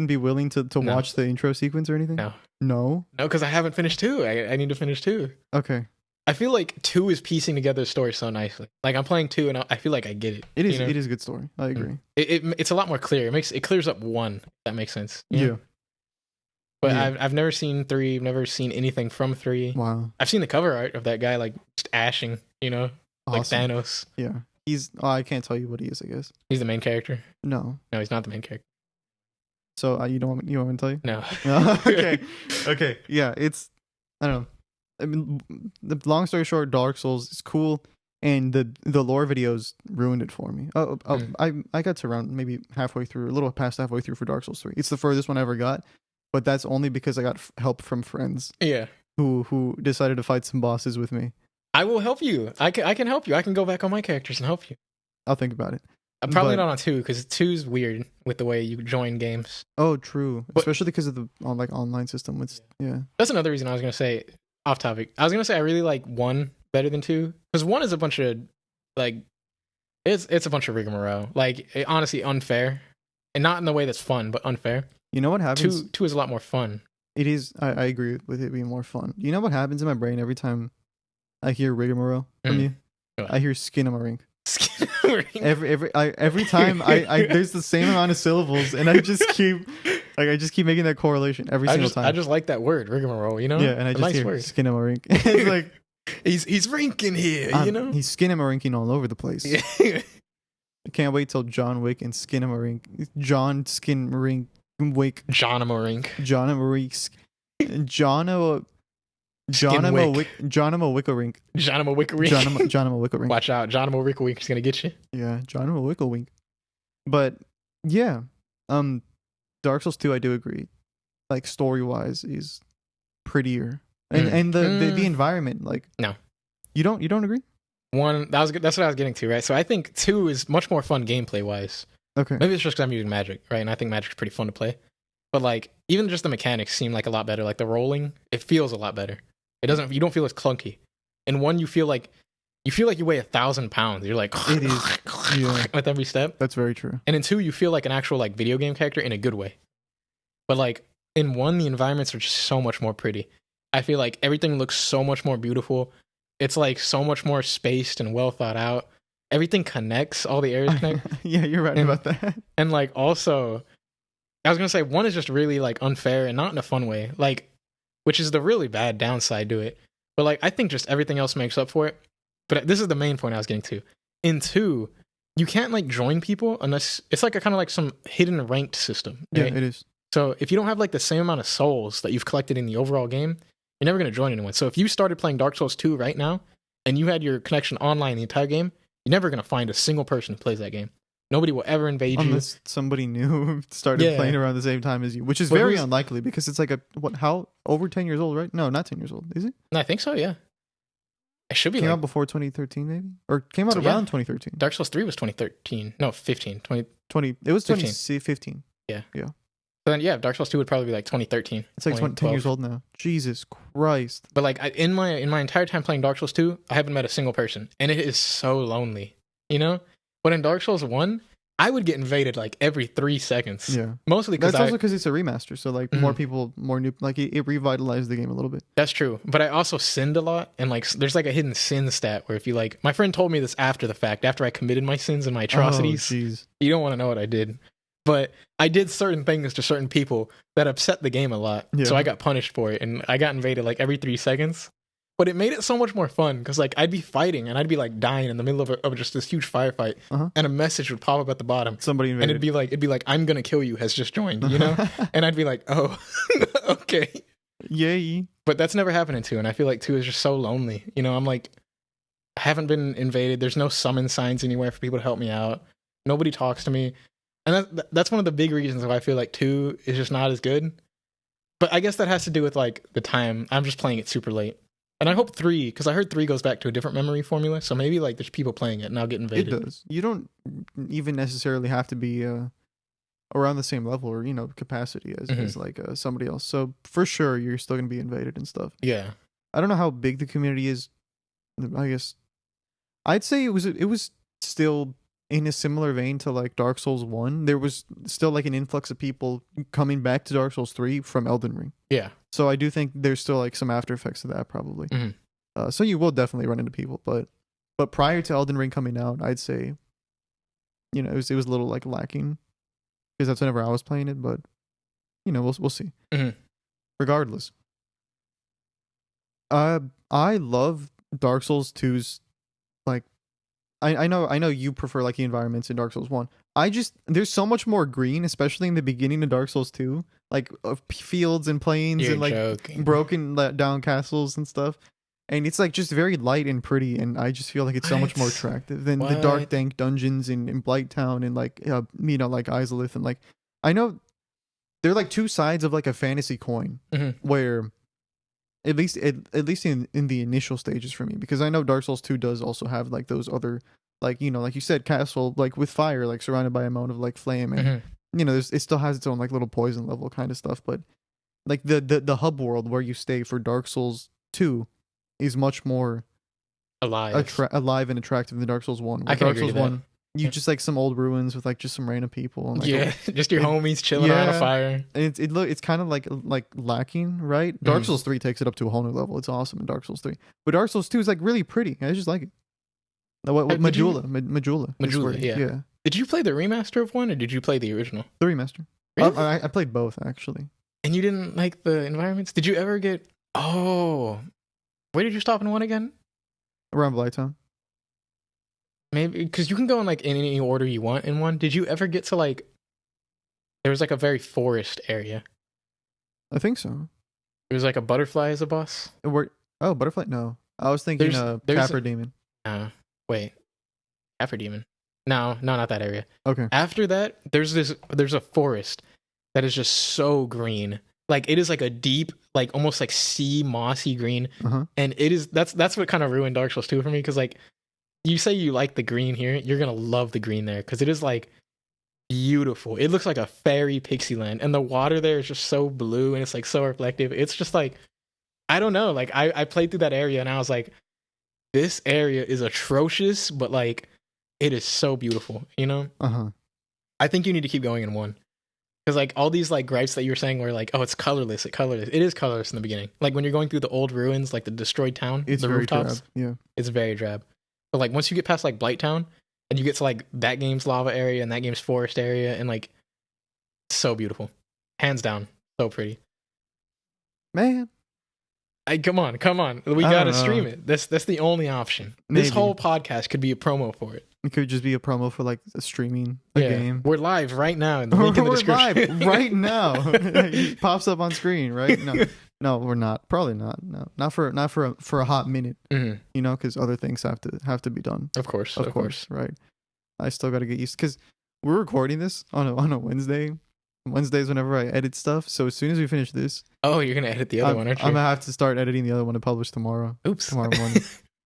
[SPEAKER 1] be willing to
[SPEAKER 2] No.
[SPEAKER 1] watch the intro sequence or anything?
[SPEAKER 2] No.
[SPEAKER 1] No?
[SPEAKER 2] No, because I haven't finished 2. I need to finish 2.
[SPEAKER 1] Okay.
[SPEAKER 2] I feel like 2 is piecing together the story so nicely. Like I'm playing 2 and I feel like I get it.
[SPEAKER 1] It is.
[SPEAKER 2] You know?
[SPEAKER 1] It is a good story. I agree.
[SPEAKER 2] It's a lot more clear. It clears up 1. If that makes sense. You know?
[SPEAKER 1] Yeah.
[SPEAKER 2] But
[SPEAKER 1] Yeah.
[SPEAKER 2] I've never seen 3. I've never seen anything from 3.
[SPEAKER 1] Wow.
[SPEAKER 2] I've seen the cover art of that guy like just ashing. You know, like
[SPEAKER 1] Awesome.
[SPEAKER 2] Thanos.
[SPEAKER 1] Yeah. He's. I can't tell you what he is. I guess.
[SPEAKER 2] He's the main character.
[SPEAKER 1] No.
[SPEAKER 2] No, he's not the main character.
[SPEAKER 1] So you don't. You want me to tell you?
[SPEAKER 2] No.
[SPEAKER 1] Okay. Okay. Yeah. It's. I don't know. I mean, the long story short, Dark Souls is cool, and the lore videos ruined it for me. I got to around maybe halfway through, a little past halfway through for Dark Souls 3. It's the furthest one I ever got, but that's only because I got help from friends
[SPEAKER 2] Yeah.
[SPEAKER 1] who decided to fight some bosses with me.
[SPEAKER 2] I will help you. I can help you. I can go back on my characters and help you.
[SPEAKER 1] I'll think about it.
[SPEAKER 2] Probably
[SPEAKER 1] But-
[SPEAKER 2] not on 2 because 2's weird with the way you join games.
[SPEAKER 1] Oh, true.
[SPEAKER 2] But-
[SPEAKER 1] Especially because of the online system. It's yeah.
[SPEAKER 2] That's another reason I was gonna say off topic. I was gonna say I really like 1 better than 2 because 1 is a bunch of like it's a bunch of rigmarole. Like honestly unfair, and not in the way that's fun, but unfair.
[SPEAKER 1] You know what happens?
[SPEAKER 2] 2 is a lot more fun.
[SPEAKER 1] It is. I agree with it being more fun. You know what happens in my brain every time I hear rigmarole from you?
[SPEAKER 2] What?
[SPEAKER 1] I hear skinamarink. Every time I there's the same amount of syllables, and I just keep making that correlation every single time.
[SPEAKER 2] I just like that word rigmarole. You know?
[SPEAKER 1] Yeah, and I
[SPEAKER 2] A
[SPEAKER 1] just
[SPEAKER 2] nice
[SPEAKER 1] hear
[SPEAKER 2] word.
[SPEAKER 1] skinamarink. It's like
[SPEAKER 2] He's rinking here. You know?
[SPEAKER 1] he's skinamarink all over the place.
[SPEAKER 2] Yeah.
[SPEAKER 1] I can't wait till John Wick and skinamarink. John Skinmarink Wick.
[SPEAKER 2] John Marink.
[SPEAKER 1] John Marink. John
[SPEAKER 2] Skin Wick.
[SPEAKER 1] Wickerink.
[SPEAKER 2] John Wickerink.
[SPEAKER 1] John Wickerink.
[SPEAKER 2] Watch out. John Wickerink is gonna get you.
[SPEAKER 1] Yeah, John Wickerink. But yeah, Dark Souls 2, I do agree. Like story wise, is prettier, and the environment. Like
[SPEAKER 2] No.
[SPEAKER 1] you don't agree?
[SPEAKER 2] 1 that's what I was getting to, right? So I think 2 is much more fun gameplay wise.
[SPEAKER 1] Okay.
[SPEAKER 2] Maybe it's just because I'm using magic, right? And I think magic's pretty fun to play. But like even just the mechanics seem like a lot better. Like the rolling, it feels a lot better. It doesn't. You don't feel as clunky. In 1, you feel like you weigh 1,000 pounds. You're like
[SPEAKER 1] It is. Yeah,
[SPEAKER 2] with every step.
[SPEAKER 1] that's very true.
[SPEAKER 2] And in 2, you feel like an actual like video game character in a good way. But like in 1, the environments are just so much more pretty. I feel like everything looks so much more beautiful. It's like so much more spaced and well thought out. Everything connects. All the areas connect.
[SPEAKER 1] Yeah, you're right
[SPEAKER 2] And-
[SPEAKER 1] about that.
[SPEAKER 2] And like also, I was gonna say 1 is just really like unfair and not in a fun way. Like, which is the really bad downside to it. But like I think just everything else makes up for it. But this is the main point I was getting to. In 2, you can't like join people unless it's like a kind of like some hidden ranked system.
[SPEAKER 1] Yeah,
[SPEAKER 2] Right?
[SPEAKER 1] it is.
[SPEAKER 2] So if you don't have like the same amount of souls that you've collected in the overall game, you're never gonna join anyone. So if you started playing Dark Souls 2 right now and you had your connection online the entire game, you're never gonna find a single person who plays that game. Nobody will ever invade you.
[SPEAKER 1] Unless somebody new started
[SPEAKER 2] Yeah.
[SPEAKER 1] playing around the same time as you, which is
[SPEAKER 2] But
[SPEAKER 1] very
[SPEAKER 2] who's-
[SPEAKER 1] unlikely because it's like how over 10 years old, right? No, not 10 years old. Is it?
[SPEAKER 2] And I think so, yeah. It should be
[SPEAKER 1] Came
[SPEAKER 2] like
[SPEAKER 1] out before 2013, maybe, or came out
[SPEAKER 2] So,
[SPEAKER 1] around
[SPEAKER 2] yeah.
[SPEAKER 1] 2013.
[SPEAKER 2] Dark Souls 3 was 2013. No, 15. 20.
[SPEAKER 1] 20. It was
[SPEAKER 2] 15.
[SPEAKER 1] 2015.
[SPEAKER 2] So then, yeah, Dark Souls 2 would probably be like 2013.
[SPEAKER 1] It's like 10 years old now. Jesus Christ.
[SPEAKER 2] But like in my entire time playing Dark Souls 2, I haven't met a single person, and it is so lonely, you know. But in Dark Souls 1, I would get invaded like every 3 seconds.
[SPEAKER 1] Yeah.
[SPEAKER 2] Mostly because
[SPEAKER 1] That's also because it's a remaster, so like more
[SPEAKER 2] Mhm.
[SPEAKER 1] people, more new, like it revitalized the game a little bit.
[SPEAKER 2] That's true. But I also sinned a lot, and like there's like a hidden sin stat where if you like, my friend told me this after the fact, after I committed my sins and my atrocities.
[SPEAKER 1] Oh, jeez.
[SPEAKER 2] You don't want to know what I did. But I did certain things to certain people that upset the game a lot.
[SPEAKER 1] Yeah.
[SPEAKER 2] So I got punished for it, and I got invaded like every 3 seconds. But it made it so much more fun because like I'd be fighting and I'd be like dying in the middle of just this huge firefight,
[SPEAKER 1] Uh-huh.
[SPEAKER 2] and a message would pop up at the bottom,
[SPEAKER 1] Somebody
[SPEAKER 2] and
[SPEAKER 1] invaded.
[SPEAKER 2] it'd be like I'm gonna kill you has just joined, you know, and I'd be like, oh, okay.
[SPEAKER 1] Yay.
[SPEAKER 2] But that's never happened in 2, and I feel like 2 is just so lonely. You know, I'm like, I haven't been invaded. There's no summon signs anywhere for people to help me out. Nobody talks to me. And that's one of the big reasons why I feel like 2 is just not as good. But I guess that has to do with like the time. I'm just playing it super late. And I hope 3, because I heard 3 goes back to a different memory formula. So maybe like there's people playing it and I'll get
[SPEAKER 1] It
[SPEAKER 2] invaded.
[SPEAKER 1] does. You don't even necessarily have to be around the same level or capacity as
[SPEAKER 2] Mhm.
[SPEAKER 1] like somebody else. So for sure, you're still gonna be invaded and stuff.
[SPEAKER 2] Yeah.
[SPEAKER 1] I don't know how big the community is. I guess I'd say it was still in a similar vein to like Dark Souls 1. There was still like an influx of people coming back to Dark Souls 3 from Elden Ring.
[SPEAKER 2] Yeah.
[SPEAKER 1] So I do think there's still like some after effects of that probably.
[SPEAKER 2] Mm-hmm.
[SPEAKER 1] So you will definitely run into people, but prior to Elden Ring coming out, I'd say, you know, it was a little like lacking because that's whenever I was playing it. But you know, we'll see.
[SPEAKER 2] Mm-hmm.
[SPEAKER 1] Regardless, I love Dark Souls 2's like. I know you prefer like the environments in Dark Souls 1. There's so much more green, especially in the beginning of Dark Souls 2, like fields and plains
[SPEAKER 2] You're
[SPEAKER 1] and like
[SPEAKER 2] joking.
[SPEAKER 1] broken down castles and stuff. And it's like just very light and pretty, and I just feel like it's so much more attractive than the dark, dank dungeons in Blighttown and like you know, like Izalith. And like I know they're like two sides of like a fantasy coin, where at least in the initial stages for me, because I know Dark Souls 2 does also have like those other, like, you know, like you said, castle like with fire, like surrounded by a mound of like flame, and you know, it still has its own like little poison level kind of stuff. But like the hub world where you stay for Dark Souls 2 is much more alive and attractive than Dark Souls 1.
[SPEAKER 2] I can
[SPEAKER 1] Dark
[SPEAKER 2] agree
[SPEAKER 1] Souls
[SPEAKER 2] to that.
[SPEAKER 1] 1, you just like some old ruins with like just some random people, and like
[SPEAKER 2] just your homies chilling around a fire.
[SPEAKER 1] And it's kind of like lacking, right? Dark Souls 3 takes it up to a whole new level. It's awesome in Dark Souls 3, but Dark Souls 2 is like really pretty. I just like it. What Majula?
[SPEAKER 2] Majula, yeah. Did you play the remaster of 1 or did you play the original?
[SPEAKER 1] The remaster.
[SPEAKER 2] Really?
[SPEAKER 1] I played both actually.
[SPEAKER 2] And you didn't like the environments? Did you ever get? Oh, where did you stop in 1 again?
[SPEAKER 1] Around Blighttown.
[SPEAKER 2] Maybe because you can go in like in any order you want in 1. Did you ever get to like? There was like a very forest area.
[SPEAKER 1] I think so.
[SPEAKER 2] It was like a butterfly as a boss.
[SPEAKER 1] Butterfly? No, I was thinking Capra Demon.
[SPEAKER 2] Wait, Capra Demon. No, not that area.
[SPEAKER 1] Okay.
[SPEAKER 2] After that, there's a forest that is just so green. Like it is like a deep, like almost like sea mossy green, and it is that's what kind of ruined Dark Souls 2 for me, because like you say you like the green here, you're gonna love the green there because it is like beautiful. It looks like a fairy pixie land, and the water there is just so blue and it's like so reflective. It's just like, I don't know. Like I played through that area and I was like, this area is atrocious, but like it is so beautiful. You know? I think you need to keep going in 1. Because like all these like gripes that you were saying were like, oh, it's colorless. It is colorless in the beginning. Like when you're going through the old ruins, like the destroyed town,
[SPEAKER 1] it's
[SPEAKER 2] the
[SPEAKER 1] very
[SPEAKER 2] rooftops.
[SPEAKER 1] Drab. Yeah,
[SPEAKER 2] it's very drab. But like once you get past like Blighttown and you get to like that game's lava area and that game's forest area, and like so beautiful, hands down, so pretty.
[SPEAKER 1] Man,
[SPEAKER 2] come on, we gotta stream it. That's the only option. Maybe. This whole podcast could be a promo for it.
[SPEAKER 1] It could just be a promo for like streaming a game.
[SPEAKER 2] We're live right now in the link in the description.
[SPEAKER 1] We're live right now. It pops up on screen, right? No, we're not. Probably not. No, not for a hot minute. You know, because other things have to be done.
[SPEAKER 2] Of course,
[SPEAKER 1] right. I still got to get used, because we're recording this on a Wednesday. Wednesdays whenever I edit stuff. So as soon as we finish this,
[SPEAKER 2] you're gonna edit the other one, aren't you?
[SPEAKER 1] I'm gonna have to start editing the other one to publish tomorrow.
[SPEAKER 2] Oops,
[SPEAKER 1] tomorrow morning.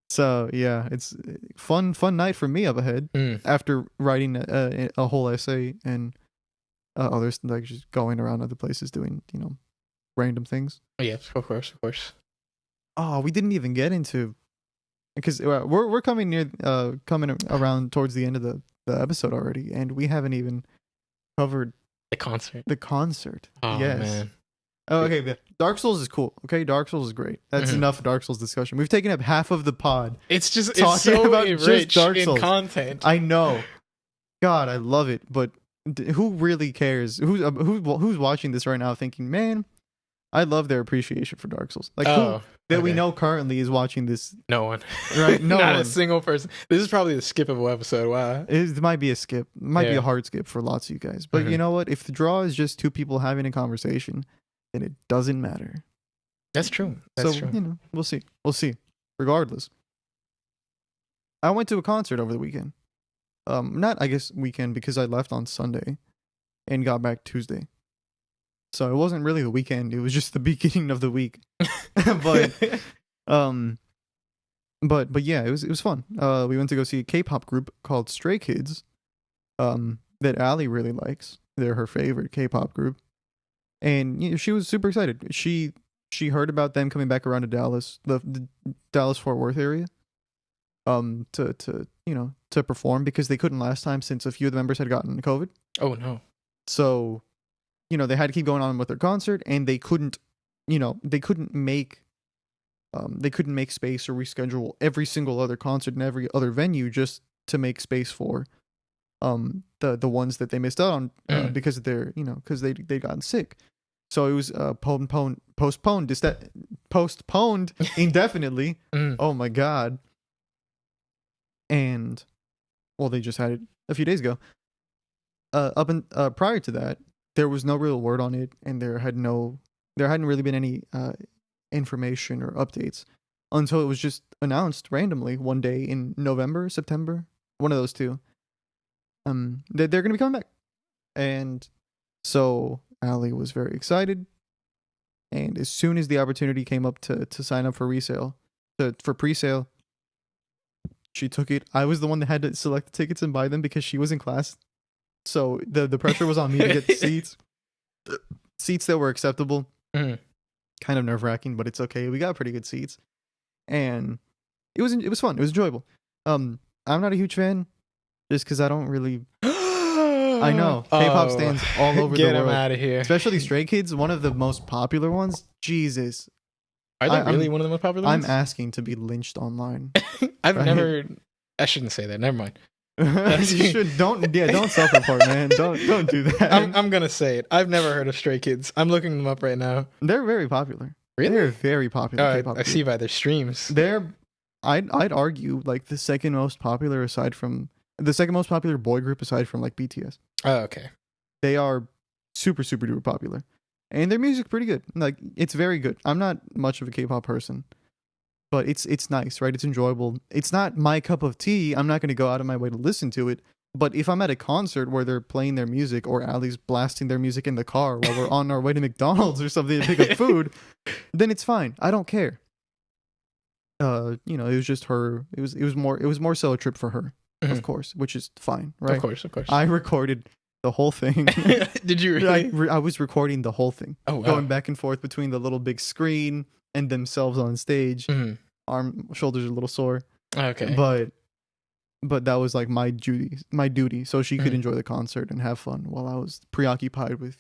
[SPEAKER 1] So yeah, it's fun night for me up ahead after writing a whole essay and others, like just going around other places doing, you know, random things.
[SPEAKER 2] Oh yeah, of course.
[SPEAKER 1] Oh, we didn't even get into, because we're coming around towards the end of the episode already, and we haven't even covered the concert.
[SPEAKER 2] Oh
[SPEAKER 1] yes.
[SPEAKER 2] Man.
[SPEAKER 1] Oh, okay. Dark Souls is cool. Okay, Dark Souls is great. That's enough Dark Souls discussion. We've taken up half of the pod.
[SPEAKER 2] It's
[SPEAKER 1] talking
[SPEAKER 2] so
[SPEAKER 1] about
[SPEAKER 2] rich
[SPEAKER 1] just Dark Souls
[SPEAKER 2] in content.
[SPEAKER 1] I know. God, I love it. But who really cares? Who's watching this right now thinking, man, I love their appreciation for Dark Souls. Like who we know currently is watching this?
[SPEAKER 2] No one.
[SPEAKER 1] Right? No
[SPEAKER 2] Not
[SPEAKER 1] one.
[SPEAKER 2] a single person. This is probably the skippable episode. Wow.
[SPEAKER 1] It might be a skip. It might be a hard skip for lots of you guys. But you know what? If the draw is just two people having a conversation, then it doesn't matter.
[SPEAKER 2] That's true.
[SPEAKER 1] You know, we'll see. Regardless, I went to a concert over the weekend. Not I guess weekend, because I left on Sunday and got back Tuesday. So it wasn't really the weekend. It was just the beginning of the week. but yeah, it was fun. We went to go see a K-pop group called Stray Kids. That Allie really likes. They're her favorite K-pop group. And you know, she was super excited. She she heard about them coming back around to Dallas, the Dallas Fort Worth area, to perform because they couldn't last time since a few of the members had gotten COVID.
[SPEAKER 2] Oh no.
[SPEAKER 1] So, they had to keep going on with their concert, and they couldn't make space or reschedule every single other concert and every other venue just to make space for the ones that they missed out on because of their because they gotten sick. So it was postponed indefinitely. Oh my god. And well, they just had it a few days ago. Prior to that, there was no real word on it, and there hadn't really been any information or updates until it was just announced randomly one day in November, September, one of those two. That they're gonna be coming back, and so Allie was very excited. And as soon as the opportunity came up to sign up for for pre-sale, she took it. I was the one that had to select the tickets and buy them because she was in class. So the pressure was on me to get seats that were acceptable. Kind of nerve-wracking, but it's okay. We got pretty good seats, and it was fun. It was enjoyable. I'm not a huge fan, just because I don't really. I know K-pop stands all over the world.
[SPEAKER 2] Get them out of here.
[SPEAKER 1] Especially Stray Kids, one of the most popular ones. Jesus,
[SPEAKER 2] are they really one of the most popular ones?
[SPEAKER 1] I'm asking to be lynched online.
[SPEAKER 2] I've never. I shouldn't say that. Never mind.
[SPEAKER 1] You should don't self-report, man. Don't do that.
[SPEAKER 2] I'm gonna say it. I've never heard of Stray Kids. I'm looking them up right now.
[SPEAKER 1] They're very popular.
[SPEAKER 2] Really?
[SPEAKER 1] They're very popular.
[SPEAKER 2] I see by their streams.
[SPEAKER 1] I'd argue like the second most popular boy group aside from like BTS.
[SPEAKER 2] Oh, okay.
[SPEAKER 1] They are super super duper popular, and their music's pretty good. Like it's very good. I'm not much of a K-pop person, but it's nice, right? It's enjoyable. It's not my cup of tea. I'm not going to go out of my way to listen to it. But if I'm at a concert where they're playing their music, or Allie's blasting their music in the car while we're on our way to McDonald's or something to pick up food, then it's fine. I don't care. It was just her. It was more so a trip for her, of course, which is fine, right?
[SPEAKER 2] Of course.
[SPEAKER 1] I recorded the whole thing.
[SPEAKER 2] Did you really?
[SPEAKER 1] I was recording the whole thing.
[SPEAKER 2] Oh, wow.
[SPEAKER 1] Going back and forth between the little big screen and themselves on stage. Shoulders are a little sore.
[SPEAKER 2] Okay.
[SPEAKER 1] But that was like my duty, so she could enjoy the concert and have fun while I was preoccupied with,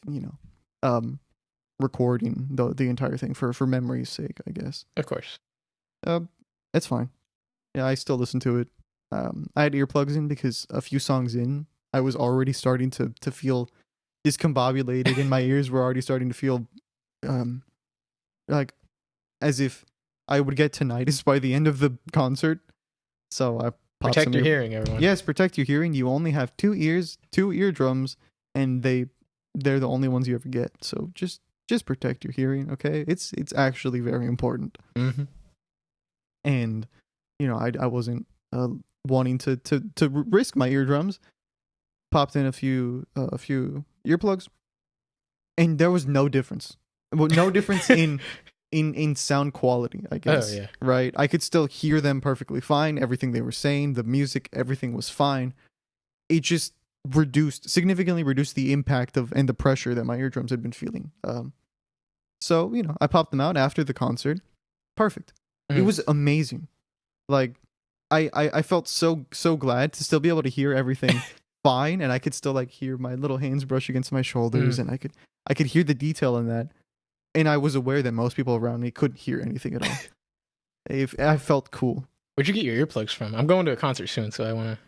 [SPEAKER 1] recording the entire thing for memory's sake, I guess.
[SPEAKER 2] Of course.
[SPEAKER 1] It's fine. Yeah, I still listen to it. I had earplugs in because a few songs in, I was already starting to feel discombobulated, and my ears were already starting to feel like as if I would get tinnitus by the end of the concert. So I
[SPEAKER 2] protect your hearing, everyone.
[SPEAKER 1] Yes, protect your hearing. You only have 2 ears, 2 eardrums, and they're the only ones you ever get. So just protect your hearing, okay? It's actually very important. And I wasn't wanting to risk my eardrums. Popped in a few earplugs, and there was no difference. Well, no difference in sound quality, I guess.
[SPEAKER 2] Oh, yeah.
[SPEAKER 1] Right? I could still hear them perfectly fine. Everything they were saying, the music, everything was fine. It just significantly reduced the impact and the pressure that my eardrums had been feeling. So, I popped them out after the concert. Perfect. It was amazing. Like, I felt so glad to still be able to hear everything fine, and I could still like hear my little hands brush against my shoulders, and I could hear the detail in that. And I was aware that most people around me couldn't hear anything at all. I felt cool.
[SPEAKER 2] Where'd you get your earplugs from? I'm going to a concert soon, so I want to...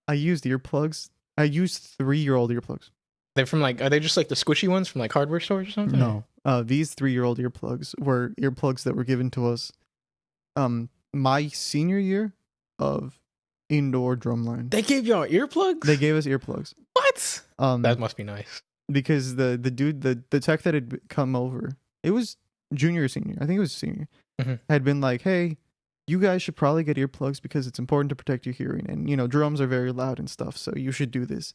[SPEAKER 1] I used earplugs. I used 3-year-old earplugs.
[SPEAKER 2] They're from are they just like the squishy ones from like hardware stores or something?
[SPEAKER 1] No. These 3-year-old earplugs were earplugs that were given to us my senior year of indoor drumline.
[SPEAKER 2] They gave y'all earplugs?
[SPEAKER 1] They gave us earplugs.
[SPEAKER 2] What? That must be nice.
[SPEAKER 1] Because the dude, the tech that had come over, it was junior or senior. I think it was senior. Had been like, hey, you guys should probably get earplugs because it's important to protect your hearing. And, drums are very loud and stuff, so you should do this.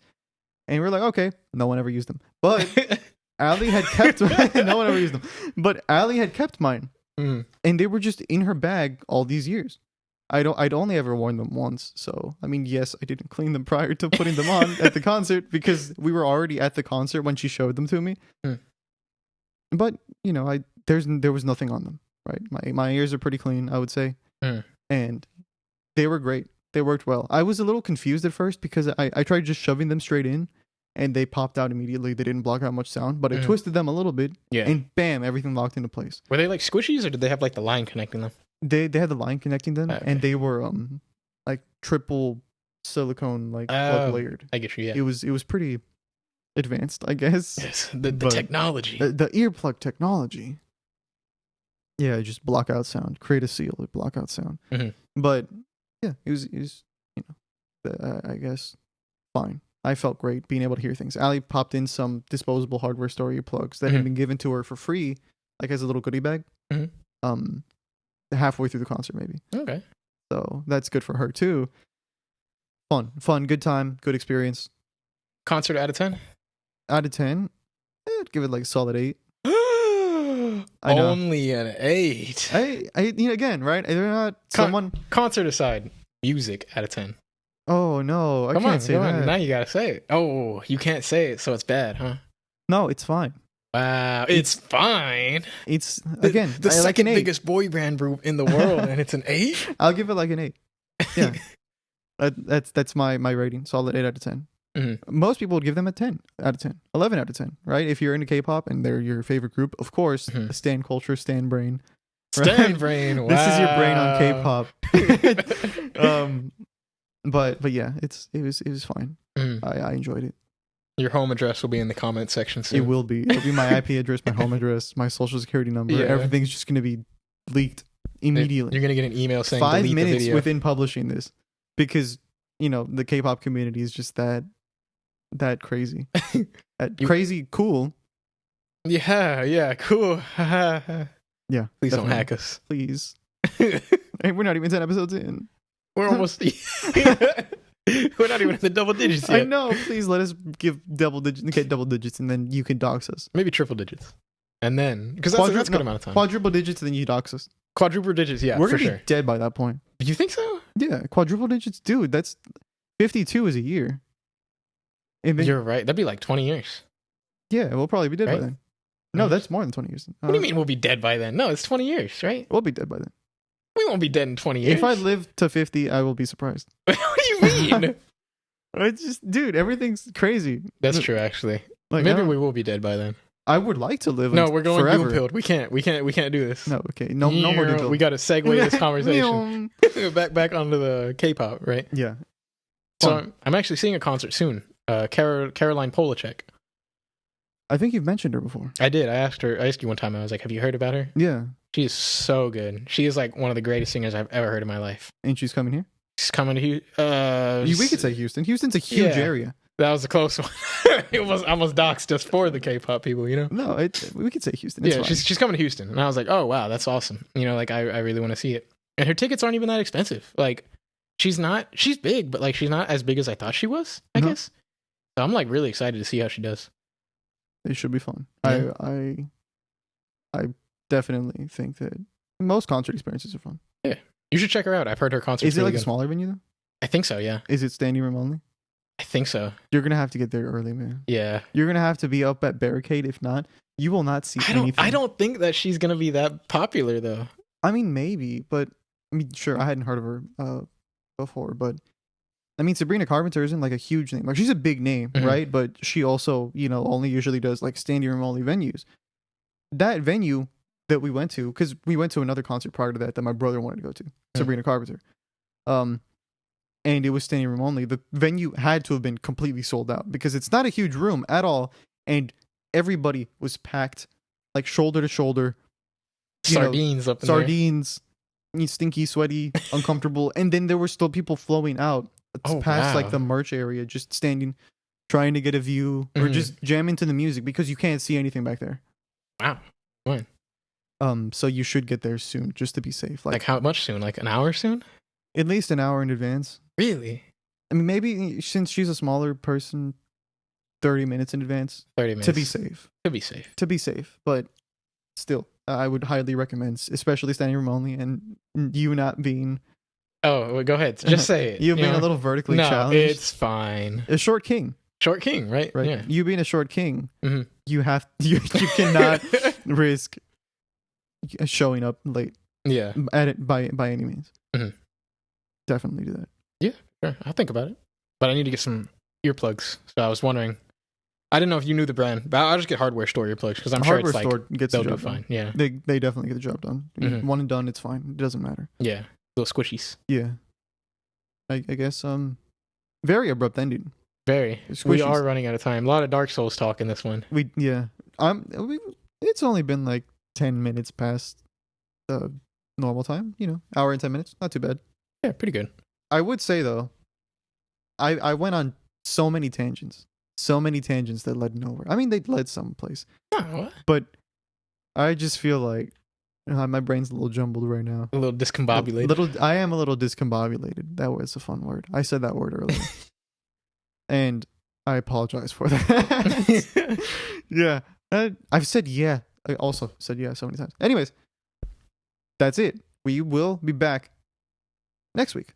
[SPEAKER 1] And we're like, okay. No one ever used them. But Allie had kept no one ever used them. But Allie had kept mine. And they were just in her bag all these years. I'd only ever worn them once. So, I mean, yes, I didn't clean them prior to putting them on at the concert because we were already at the concert when she showed them to me. But, there was nothing on them. Right, my ears are pretty clean, I would say, and they were great. They worked well. I was a little confused at first because I tried just shoving them straight in, and they popped out immediately. They didn't block out much sound, but I twisted them a little bit, and bam, everything locked into place.
[SPEAKER 2] Were they like squishies, or did they have like the line connecting them?
[SPEAKER 1] They had the line connecting them, and they were like triple silicone like layered.
[SPEAKER 2] I get you. Yeah,
[SPEAKER 1] it was pretty advanced, I guess.
[SPEAKER 2] Yes, the technology,
[SPEAKER 1] the earplug technology. Yeah, just block out sound, create a seal, block out sound. But yeah, it was I guess fine. I felt great being able to hear things. Allie popped in some disposable hardware store earplugs that had been given to her for free, like as a little goodie bag. Halfway through the concert, maybe.
[SPEAKER 2] Okay.
[SPEAKER 1] So that's good for her too. Fun, good time, good experience.
[SPEAKER 2] Concert out of 10?
[SPEAKER 1] Out of 10, I'd give it like a solid 8. I know.
[SPEAKER 2] Only an 8.
[SPEAKER 1] Again, right? They're not someone.
[SPEAKER 2] Concert aside, music out of 10.
[SPEAKER 1] Oh no, I can't say that.
[SPEAKER 2] Now you gotta say it. Oh, you can't say it, so it's bad, huh?
[SPEAKER 1] No, it's fine.
[SPEAKER 2] Wow, it's fine.
[SPEAKER 1] It's again
[SPEAKER 2] the second
[SPEAKER 1] like an 8.
[SPEAKER 2] biggest boy band group in the world, and it's an 8.
[SPEAKER 1] I'll give it like an 8. Yeah, that's my rating. Solid 8 out of 10. Most people would give them a 10 out of 10, 11 out of 10, right? If you're into K-pop and they're your favorite group, of course, Stan culture, Stan brain. Right?
[SPEAKER 2] Stan brain, wow.
[SPEAKER 1] This is your brain on K-pop. But yeah, it was fine. I enjoyed it.
[SPEAKER 2] Your home address will be in the comment section soon.
[SPEAKER 1] It will be. It'll be my IP address, my home address, my social security number. Yeah. Everything's just going to be leaked immediately.
[SPEAKER 2] You're going to get an email saying
[SPEAKER 1] 5
[SPEAKER 2] delete
[SPEAKER 1] minutes
[SPEAKER 2] the video.
[SPEAKER 1] within publishing this, because the K-pop community is just that crazy, crazy cool.
[SPEAKER 2] Yeah, cool.
[SPEAKER 1] Yeah,
[SPEAKER 2] please don't hack us,
[SPEAKER 1] please. Hey, we're not even 10 episodes in.
[SPEAKER 2] We're almost. We're not even in the double digits yet.
[SPEAKER 1] I know. Please let us get double digits, and then you can dox us.
[SPEAKER 2] Maybe triple digits, and then because that's a good amount of time.
[SPEAKER 1] Quadruple digits, and then you dox us.
[SPEAKER 2] Quadruple digits, yeah,
[SPEAKER 1] we're gonna be dead by that point.
[SPEAKER 2] You think so?
[SPEAKER 1] Yeah, quadruple digits, dude. That's 52 is a year.
[SPEAKER 2] You're right. That'd be like 20 years.
[SPEAKER 1] Yeah, we'll probably be dead by then. No, that's more than 20 years.
[SPEAKER 2] What do you mean we'll be dead by then? No, it's 20 years, right?
[SPEAKER 1] We'll be dead by then.
[SPEAKER 2] We won't be dead in 20 years.
[SPEAKER 1] If I live to 50, I will be surprised.
[SPEAKER 2] What do you mean?
[SPEAKER 1] It's just, dude, everything's crazy.
[SPEAKER 2] That's true, actually. Like, maybe we will be dead by then.
[SPEAKER 1] I would like to live.
[SPEAKER 2] No, we're going
[SPEAKER 1] forever.
[SPEAKER 2] Pilled. We can't do this.
[SPEAKER 1] No, okay, no more dual.
[SPEAKER 2] We got to segue this conversation back onto the K-pop, right?
[SPEAKER 1] Yeah.
[SPEAKER 2] So I'm actually seeing a concert soon. Caroline Polachek.
[SPEAKER 1] I think you've mentioned her before.
[SPEAKER 2] I did. I asked you one time. I was like, "Have you heard about her?"
[SPEAKER 1] Yeah.
[SPEAKER 2] She is so good. She is like one of the greatest singers I've ever heard in my life.
[SPEAKER 1] And she's coming here?
[SPEAKER 2] She's coming to Houston.
[SPEAKER 1] We could say Houston. Houston's a huge area.
[SPEAKER 2] That was a close one. It was almost doxed just for the K-pop people,
[SPEAKER 1] No, we could say Houston. It's fine.
[SPEAKER 2] She's coming to Houston. And I was like, oh, wow, that's awesome. Like, I really want to see it. And her tickets aren't even that expensive. Like, she's big, but like, she's not as big as I thought she was, I guess. So I'm like really excited to see how she does.
[SPEAKER 1] It should be fun.
[SPEAKER 2] Yeah.
[SPEAKER 1] I definitely think that most concert experiences are fun.
[SPEAKER 2] Yeah. You should check her out. I've heard her concert.
[SPEAKER 1] Is it like a smaller venue though?
[SPEAKER 2] I think so, yeah.
[SPEAKER 1] Is it standing room only?
[SPEAKER 2] I think so.
[SPEAKER 1] You're going to have to get there early, man.
[SPEAKER 2] Yeah.
[SPEAKER 1] You're going to have to be up at Barricade. If not, you will not see anything.
[SPEAKER 2] I don't think that she's going to be that popular though.
[SPEAKER 1] I mean, maybe, but I mean, sure, I hadn't heard of her before, but I mean, Sabrina Carpenter isn't like a huge name. Like, she's a big name, right? But she also, only usually does like standing room only venues. That venue that we went to, because we went to another concert prior to that my brother wanted to go to, Sabrina Carpenter. And it was standing room only. The venue had to have been completely sold out because it's not a huge room at all. And everybody was packed, like shoulder to shoulder.
[SPEAKER 2] Sardines up in
[SPEAKER 1] Sardines, stinky, sweaty, uncomfortable. And then there were still people flowing out past like the merch area, just standing, trying to get a view or just jamming to the music because you can't see anything back there.
[SPEAKER 2] Wow. When?
[SPEAKER 1] So you should get there soon just to be safe.
[SPEAKER 2] Like how much soon? Like an hour soon?
[SPEAKER 1] At least an hour in advance.
[SPEAKER 2] Really?
[SPEAKER 1] I mean, maybe since she's a smaller person, 30 minutes in advance.
[SPEAKER 2] 30 minutes.
[SPEAKER 1] To be safe. To be safe. But still, I would highly recommend, especially standing room only, and you not being...
[SPEAKER 2] Oh, well, go ahead. Just say it.
[SPEAKER 1] You being a little vertically challenged.
[SPEAKER 2] It's fine.
[SPEAKER 1] A short king.
[SPEAKER 2] Short king, right?
[SPEAKER 1] Right.
[SPEAKER 2] Yeah.
[SPEAKER 1] You being a short king, you cannot risk showing up late
[SPEAKER 2] Yeah.
[SPEAKER 1] at it by any means.
[SPEAKER 2] Mhm.
[SPEAKER 1] Definitely do that.
[SPEAKER 2] Sure, I'll think about it. But I need to get some earplugs. So I was wondering. I didn't know if you knew the brand, but I'll just get hardware store earplugs because I'm sure
[SPEAKER 1] Hardware
[SPEAKER 2] it's like
[SPEAKER 1] store gets
[SPEAKER 2] they'll
[SPEAKER 1] the
[SPEAKER 2] do
[SPEAKER 1] job
[SPEAKER 2] fine.
[SPEAKER 1] done.
[SPEAKER 2] Yeah.
[SPEAKER 1] They definitely get the job done.
[SPEAKER 2] Mhm.
[SPEAKER 1] One and done, it's fine. It doesn't matter.
[SPEAKER 2] Yeah. Little squishies.
[SPEAKER 1] Yeah. I guess very abrupt ending.
[SPEAKER 2] Very.
[SPEAKER 1] Squishies.
[SPEAKER 2] We are running out of time. A lot of Dark Souls talk in this one.
[SPEAKER 1] It's only been like 10 minutes past the normal time, hour and 10 minutes. Not too bad.
[SPEAKER 2] Yeah, pretty good.
[SPEAKER 1] I would say though, I went on so many tangents that led nowhere. I mean, they led someplace,
[SPEAKER 2] Oh,
[SPEAKER 1] but I just feel like my brain's a little jumbled right now.
[SPEAKER 2] a little discombobulated.
[SPEAKER 1] I am a little discombobulated. That was a fun word. I said that word earlier, and I apologize for that. Yeah, I've said yeah. I also said yeah so many times. Anyways, that's it. We will be back next week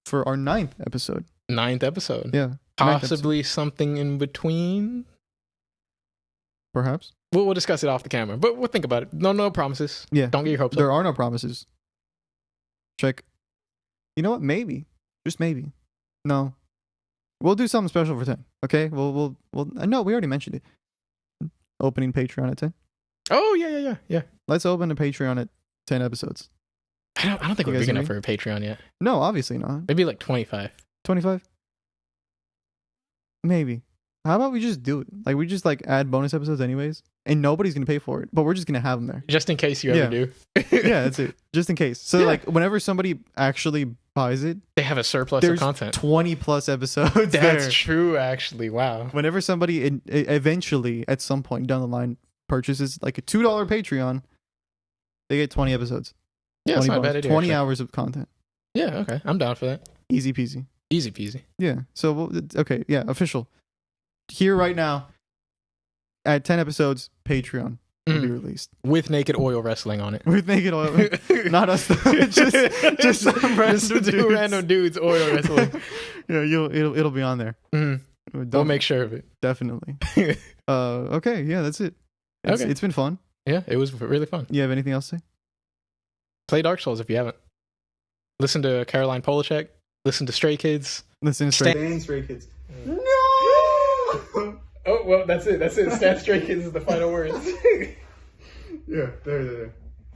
[SPEAKER 1] for our 9th episode.
[SPEAKER 2] 9th episode.
[SPEAKER 1] Yeah.
[SPEAKER 2] Possibly something in between.
[SPEAKER 1] Perhaps.
[SPEAKER 2] We'll discuss it off the camera, but we'll think about it. No promises.
[SPEAKER 1] Yeah.
[SPEAKER 2] Don't get your hopes up.
[SPEAKER 1] There are no promises. Check. You know what? Maybe. Just maybe. No. We'll do something special for 10. Okay? We'll no, we already mentioned it. Opening Patreon at 10.
[SPEAKER 2] Oh, yeah.
[SPEAKER 1] Let's open a Patreon at 10 episodes.
[SPEAKER 2] I don't think
[SPEAKER 1] You
[SPEAKER 2] we're
[SPEAKER 1] guys
[SPEAKER 2] big enough
[SPEAKER 1] agree?
[SPEAKER 2] for a Patreon yet.
[SPEAKER 1] No, obviously not.
[SPEAKER 2] Maybe like 25.
[SPEAKER 1] 25? Maybe. How about we just do it? Like, we just add bonus episodes anyways, and nobody's going to pay for it, but we're just going to have them there.
[SPEAKER 2] Just in case you ever do.
[SPEAKER 1] Yeah, that's it. Just in case. So,
[SPEAKER 2] Yeah.
[SPEAKER 1] whenever somebody actually buys it,
[SPEAKER 2] They have a surplus
[SPEAKER 1] there's
[SPEAKER 2] of content.
[SPEAKER 1] 20 plus episodes
[SPEAKER 2] That's
[SPEAKER 1] there.
[SPEAKER 2] true, actually. Wow.
[SPEAKER 1] Whenever somebody eventually, at some point down the line, purchases like a $2 Patreon, they get 20 episodes.
[SPEAKER 2] Yeah, it's
[SPEAKER 1] 20
[SPEAKER 2] not a bad
[SPEAKER 1] bonus,
[SPEAKER 2] idea.
[SPEAKER 1] 20
[SPEAKER 2] actually.
[SPEAKER 1] hours of content.
[SPEAKER 2] Yeah, okay. I'm down for that.
[SPEAKER 1] Easy peasy.
[SPEAKER 2] Easy peasy.
[SPEAKER 1] Yeah. So, okay. Yeah. Official. Here right now, at 10 episodes, Patreon will be released.
[SPEAKER 2] With naked oil wrestling on it.
[SPEAKER 1] With naked oil. Not us, though. just some random
[SPEAKER 2] two random dudes oil wrestling.
[SPEAKER 1] Yeah, it'll be on there.
[SPEAKER 2] We'll make sure of it.
[SPEAKER 1] Definitely. Okay. Yeah, that's it.
[SPEAKER 2] Okay.
[SPEAKER 1] It's been fun.
[SPEAKER 2] Yeah, it was really fun.
[SPEAKER 1] You have anything else to say?
[SPEAKER 2] Play Dark Souls if you haven't. Listen to Caroline Polachek. Listen to Stray Kids.
[SPEAKER 1] Listen to Stray Kids. No!
[SPEAKER 2] Oh, well, that's it. That's it. Stan Stray Kids is the final words.
[SPEAKER 1] Yeah, there.